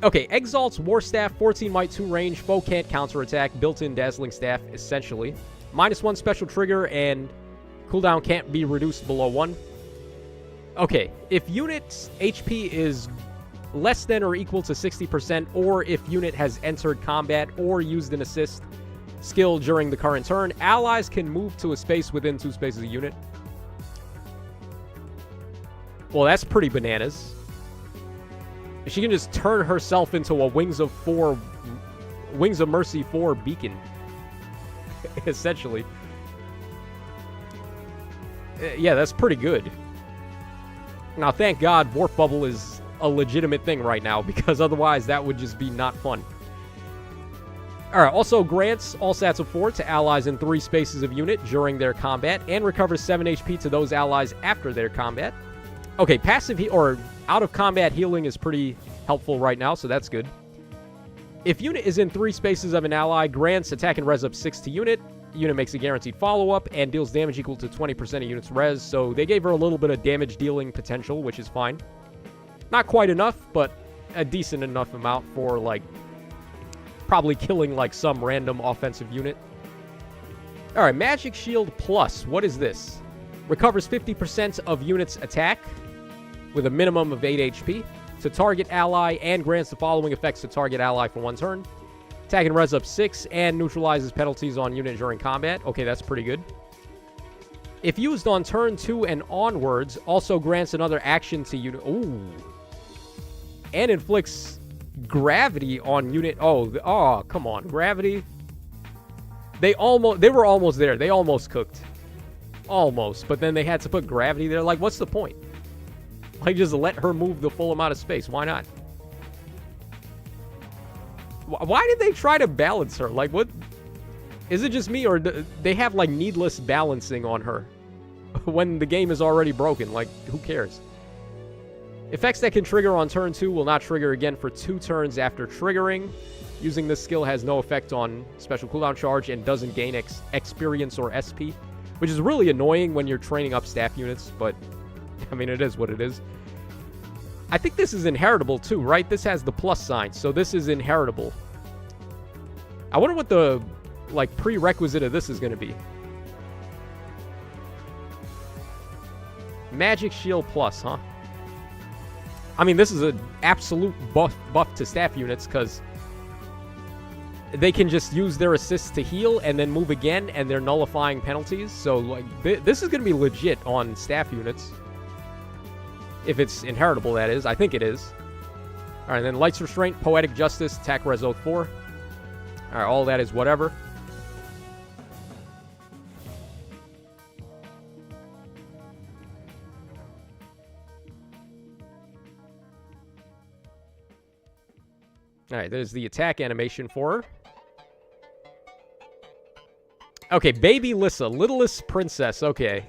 Okay, Exalt's War Staff, 14 might, 2 range, foe can't counterattack, built-in Dazzling Staff, essentially. -1 special trigger, and cooldown can't be reduced below 1. Okay, if unit's HP is less than or equal to 60%, or if unit has entered combat or used an assist skill during the current turn, allies can move to a space within 2 spaces of unit. Well, that's pretty bananas. She can just turn herself into a Wings of Mercy 4 beacon. Essentially. Yeah, that's pretty good. Now, thank God Warp Bubble is a legitimate thing right now, because otherwise that would just be not fun. Alright, also grants all stats of 4 to allies in 3 spaces of unit during their combat, and recovers 7 HP to those allies after their combat. Okay, passive or out-of-combat healing is pretty helpful right now, so that's good. If unit is in 3 spaces of an ally, grants attack and res up 6 to unit. Unit makes a guaranteed follow-up and deals damage equal to 20% of unit's res, so they gave her a little bit of damage-dealing potential, which is fine. Not quite enough, but a decent enough amount for, like, probably killing, like, some random offensive unit. Alright, Magic Shield Plus. What is this? Recovers 50% of unit's attack with a minimum of 8 HP to target ally, and grants the following effects to target ally for 1 turn. Attack and res up 6, and neutralizes penalties on unit during combat. Okay, that's pretty good. If used on turn 2 and onwards, also grants another action to unit. Ooh. And inflicts gravity on unit. Oh, come on. Gravity. They were almost there. They almost cooked. Almost. But then they had to put gravity there. Like, what's the point? Like, just let her move the full amount of space. Why not? Why did they try to balance her? Like, what? Is it just me, or they have, like, needless balancing on her when the game is already broken? Like, who cares? Effects that can trigger on turn 2 will not trigger again for 2 turns after triggering. Using this skill has no effect on special cooldown charge and doesn't gain experience or SP, which is really annoying when you're training up staff units, but, I mean, it is what it is. I think this is inheritable too, right? This has the plus sign, so this is inheritable. I wonder what the, like, prerequisite of this is going to be. Magic Shield Plus, huh? I mean, this is an absolute buff to staff units, because they can just use their assists to heal and then move again, and they're nullifying penalties. So, like, this is going to be legit on staff units. If it's inheritable, that is. I think it is. Alright, and then Light's Restraint, Poetic Justice, Attack Res 4. Alright, all that is whatever. Alright, there's the attack animation for her. Okay, Baby Lissa, Littlest Princess, okay.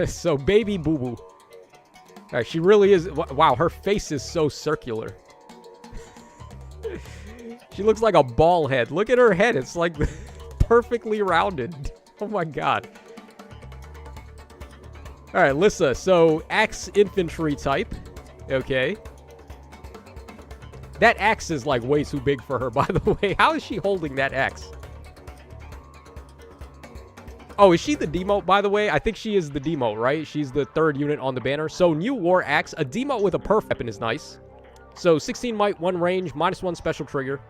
So, Baby Boo Boo. Alright, she really is... Wow, her face is so circular. She looks like a ball head. Look at her head. It's, like, perfectly rounded. Oh, my God. Alright, Lissa. So, axe infantry type. Okay. That axe is, like, way too big for her, by the way. How is she holding that axe? Oh, is she the demote, by the way? I think she is the demote, right? She's the 3rd unit on the banner. So, new War Axe. A demote with a perf weapon is nice. So, 16 might, 1 range, -1 special trigger.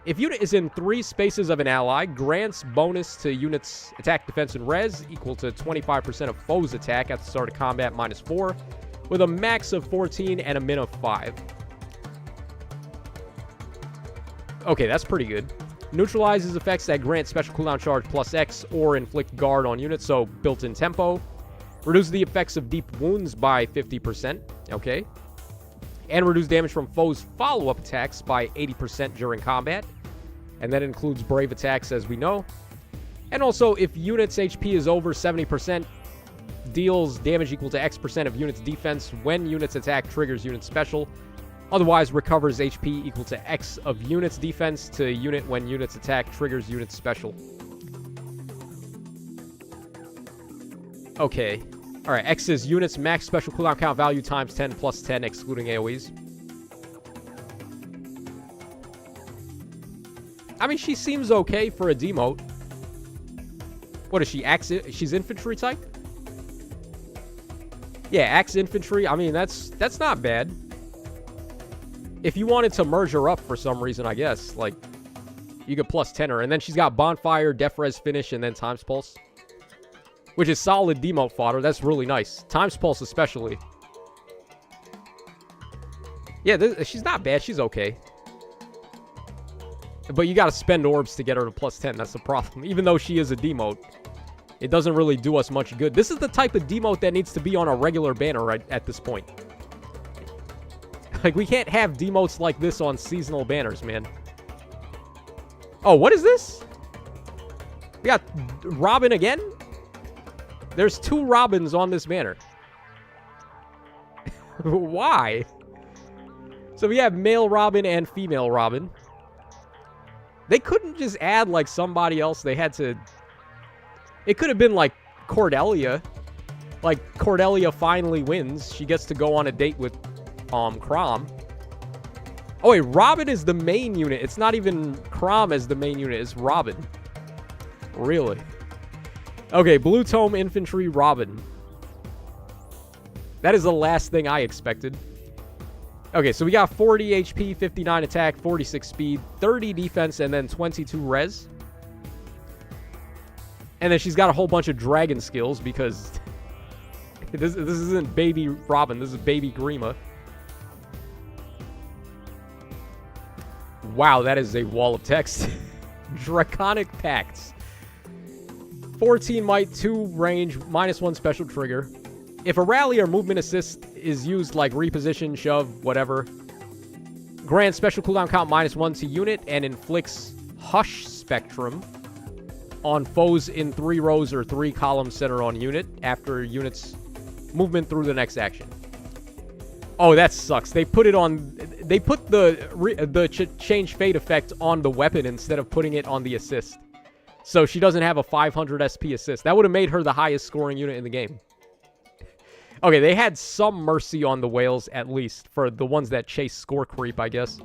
If unit is in 3 spaces of an ally, grants bonus to unit's attack, defense, and res equal to 25% of foe's attack at the start of combat, -4, with a max of 14 and a min of 5. Okay, that's pretty good. Neutralizes effects that grant special cooldown charge plus X or inflict guard on units, so built-in tempo. Reduces the effects of deep wounds by 50%, okay. And reduce damage from foes' follow-up attacks by 80% during combat. And that includes brave attacks, as we know. And also, if unit's HP is over 70%, deals damage equal to X% of unit's defense when unit's attack triggers unit special. Otherwise, recovers HP equal to X of unit's defense to unit when unit's attack triggers unit special. Okay. Alright, X is unit's max special cooldown count value times 10 plus 10, excluding AoEs. I mean, she seems okay for a demote. What is she? She's infantry type? Yeah, axe infantry. I mean, that's not bad. If you wanted to merge her up for some reason, I guess, like, you could plus 10 her. And then she's got Bonfire, Def Res Finish, and then Times Pulse. Which is solid demote fodder. That's really nice. Times Pulse especially. Yeah, she's not bad. She's okay. But you gotta spend orbs to get her to plus 10. That's the problem. Even though she is a demote, it doesn't really do us much good. This is the type of demote that needs to be on a regular banner right at this point. Like, we can't have demotes like this on seasonal banners, man. Oh, what is this? We got Robin again? There's 2 Robins on this banner. Why? So we have male Robin and female Robin. They couldn't just add, like, somebody else. They had to... It could have been, like, Cordelia. Like, Cordelia finally wins. She gets to go on a date with... Crom. Oh wait, Robin is the main unit. It's not even Crom as the main unit. It's Robin. Really? Okay, Blue Tome Infantry Robin. That is the last thing I expected. Okay, so we got 40 HP, 59 attack, 46 speed, 30 defense, and then 22 res. And then she's got a whole bunch of dragon skills because this isn't baby Robin. This is baby Grima. Wow, that is a wall of text. Draconic Pacts. 14 might, 2 range, -1 special trigger. If a rally or movement assist is used like reposition, shove, whatever, grants special cooldown count -1 to unit and inflicts Hush Spectrum on foes in 3 rows or 3 columns centered on unit after unit's movement through the next action. Oh, that sucks. They put it on... They put the change fate effect on the weapon instead of putting it on the assist. So she doesn't have a 500 SP assist. That would have made her the highest scoring unit in the game. Okay, they had some mercy on the whales, at least, for the ones that chase score creep, I guess.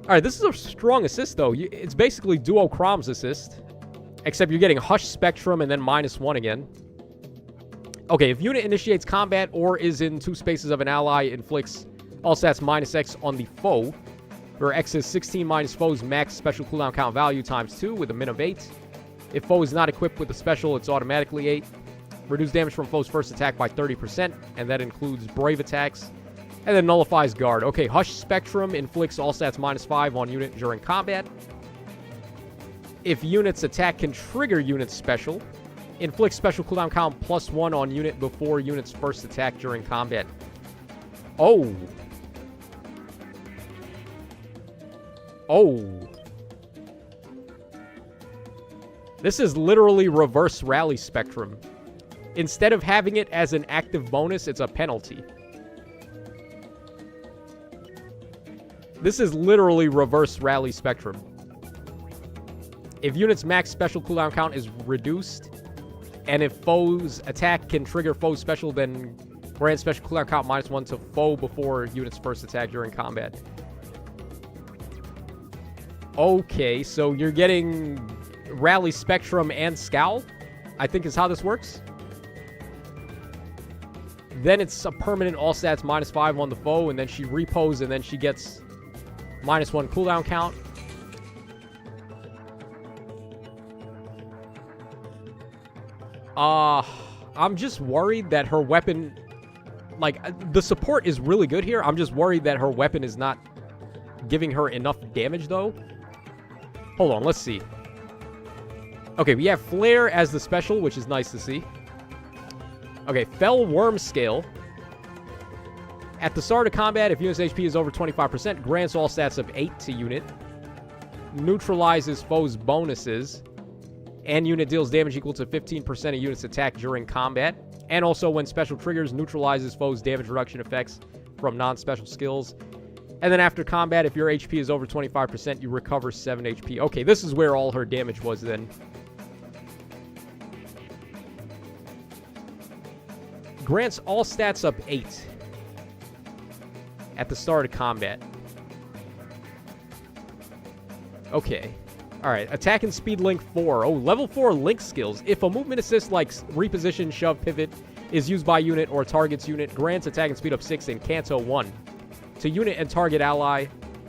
Alright, this is a strong assist, though. It's basically Duo Crom's assist. Except you're getting Hush Spectrum and then -1 again. Okay, if unit initiates combat or is in 2 spaces of an ally, inflicts all stats -X on the foe, where X is 16 minus foe's max special cooldown count value times 2 with a min of 8. If foe is not equipped with a special, it's automatically 8. Reduce damage from foe's first attack by 30%, and that includes brave attacks. And then nullifies guard. Okay, Hush Spectrum inflicts all stats -5 on unit during combat. If unit's attack can trigger unit's special, inflicts special cooldown count +1 on unit before unit's first attack during combat. Oh. Oh. This is literally reverse Rally Spectrum. Instead of having it as an active bonus, it's a penalty. This is literally reverse Rally Spectrum. If unit's max special cooldown count is reduced, and if foe's attack can trigger foe's special, then grant special cooldown count -1 to foe before unit's first attack during combat. Okay, so you're getting Rally Spectrum and Scowl, I think is how this works. Then it's a permanent all stats -5 on the foe, and then she repos, and then she gets -1 cooldown count. I'm just worried that her weapon... Like, the support is really good here. I'm just worried that her weapon is not giving her enough damage, though. Hold on, let's see. Okay, we have Flare as the special, which is nice to see. Okay, Fell Worm Scale. At the start of combat, if unit's HP is over 25%, grants all stats of 8 to unit. Neutralizes foes' bonuses. and unit deals damage equal to 15% of units attack during combat. And also when special triggers, neutralizes foes' damage reduction effects from non-special skills. And then after combat, if your HP is over 25%, you recover 7 HP. Okay, this is where all her damage was then. Grants all stats up 8 at the start of combat. Okay. Alright, attack and speed link 4. Oh, level 4 link skills. If a movement assist like reposition, shove, pivot is used by unit or target's unit, grants attack and speed up 6 and Canto 1 to unit and target ally,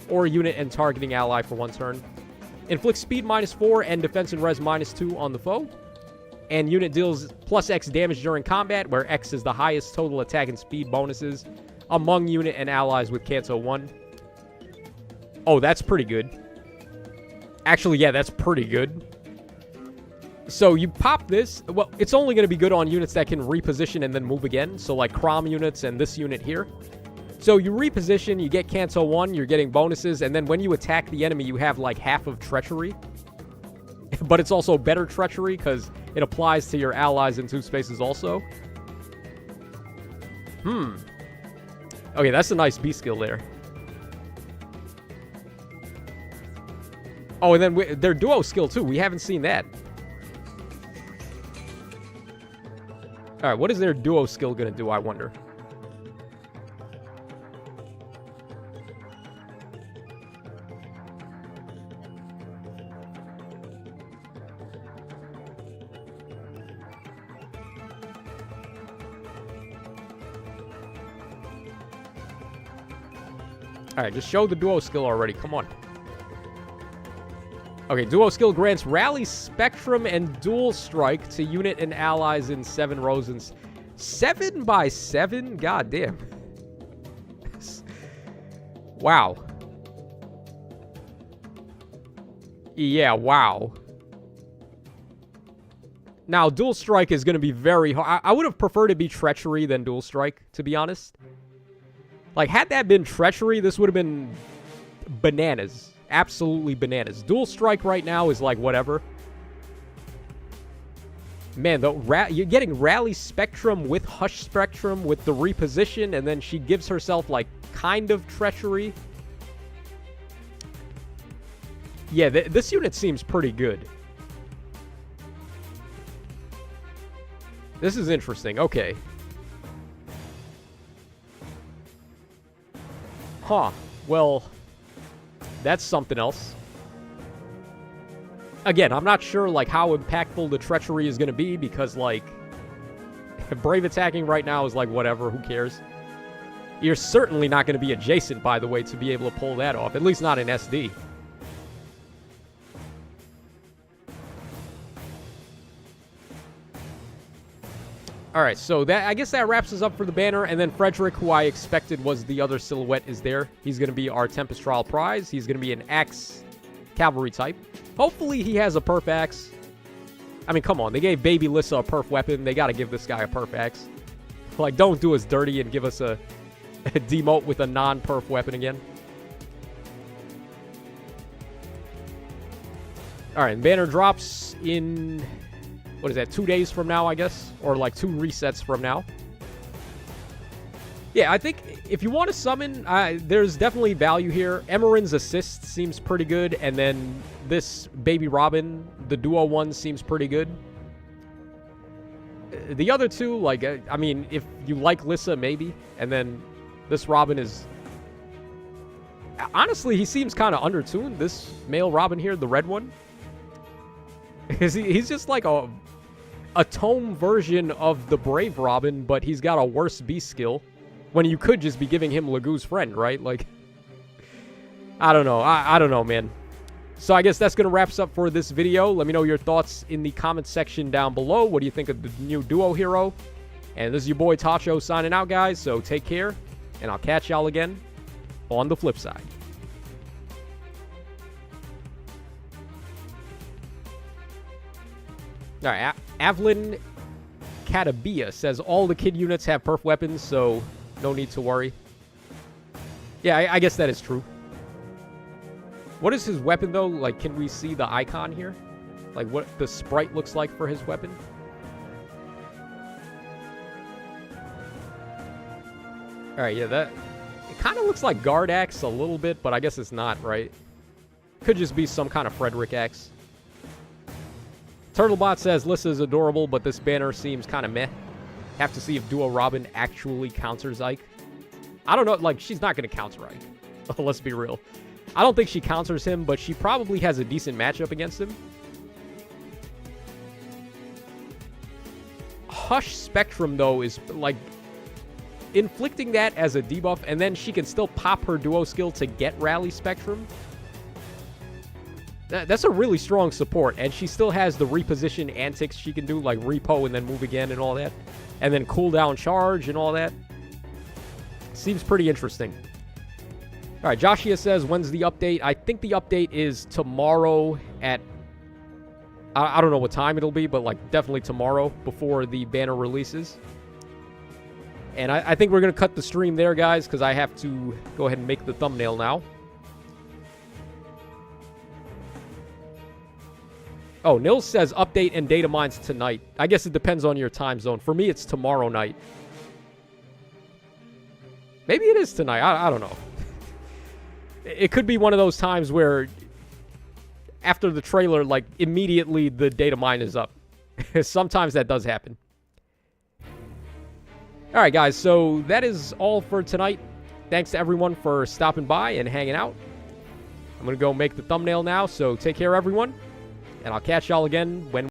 or unit and targeting ally for 1 turn. Inflicts speed -4 and defense and res -2 on the foe. And unit deals plus X damage during combat, where X is the highest total attack and speed bonuses among unit and allies with Canto 1. Oh, that's pretty good. Actually, yeah, that's pretty good. So you pop this. Well, it's only going to be good on units that can reposition and then move again. So like Crom units and this unit here. So you reposition, you get Canto 1, you're getting bonuses, and then when you attack the enemy, you have like half of Treachery. But it's also better Treachery because it applies to your allies in 2 spaces also. Okay, that's a nice B skill there. Oh, and then their duo skill too. We haven't seen that. Alright, what is their duo skill going to do, I wonder? Alright, just show the duo skill already. Come on. Okay, duo skill grants Rally, Spectrum, and Dual Strike to unit and allies in 7 rows. And 7 by 7? God damn. Wow. Yeah, wow. Now, Dual Strike is going to be very hard. I would have preferred to be Treachery than Dual Strike, to be honest. Like, had that been Treachery, this would have been bananas. Absolutely bananas. Dual Strike right now is like whatever. Man, you're getting Rally Spectrum with Hush Spectrum with the reposition, and then she gives herself like kind of Treachery. Yeah, this unit seems pretty good. This is interesting. Okay. Huh. Well, that's something else. Again, I'm not sure, like, how impactful the Treachery is going to be, because, like, Brave attacking right now is, like, whatever, who cares? You're certainly not going to be adjacent, by the way, to be able to pull that off, at least not in SD. Alright, so I guess that wraps us up for the banner, and then Frederick, who I expected was the other silhouette, is there. He's going to be our Tempest Trial prize. He's going to be an Axe Cavalry type. Hopefully he has a Perf Axe. I mean, come on, they gave Baby Lissa a Perf weapon. They got to give this guy a Perf Axe. Like, don't do us dirty and give us a demote with a non-Perf weapon again. Alright, banner drops in... what is that, 2 days from now, I guess? Or like 2 resets from now. Yeah, I think if you want to summon, there's definitely value here. Emeren's assist seems pretty good, and then this Baby Robin, the duo one, seems pretty good. The other two, like, I mean, if you like Lissa, maybe. And then this Robin is... honestly, he seems kind of undertuned, this male Robin here, the red one. He's just like a tome version of the Brave Robin, but he's got a worse beast skill. When you could just be giving him Lagoo's friend, right? Like, I don't know. I don't know, man. So I guess that's going to wrap us up for this video. Let me know your thoughts in the comments section down below. What do you think of the new duo hero? And this is your boy Tacho signing out, guys. So take care, and I'll catch y'all again on the flip side. All right, Avlin Katabia says all the kid units have perf weapons, so no need to worry. Yeah, I guess that is true. What is his weapon, though? Like, can we see the icon here? Like what the sprite looks like for his weapon. Alright, yeah, that... It kind of looks like Guard Axe a little bit, but I guess it's not, right? Could just be some kind of Frederick Axe. Turtlebot says, Lissa is adorable, but this banner seems kind of meh. Have to see if Duo Robin actually counters Ike. I don't know, like, she's not going to counter Ike. Let's be real. I don't think she counters him, but she probably has a decent matchup against him. Hush Spectrum, though, is, like, inflicting that as a debuff, and then she can still pop her duo skill to get Rally Spectrum. That's a really strong support, and she still has the reposition antics she can do, like repo and then move again and all that. And then cooldown charge and all that. Seems pretty interesting. All right, Joshua says, when's the update? I think the update is tomorrow at... I don't know what time it'll be, but like definitely tomorrow before the banner releases. And I think we're going to cut the stream there, guys, because I have to go ahead and make the thumbnail now. Oh, Nils says update and data mines tonight. I guess it depends on your time zone. For me, it's tomorrow night. Maybe it is tonight. I don't know. It could be one of those times where after the trailer, like, immediately the data mine is up. Sometimes that does happen. All right, guys, so that is all for tonight. Thanks to everyone for stopping by and hanging out. I'm going to go make the thumbnail now, so take care, everyone. And I'll catch y'all again when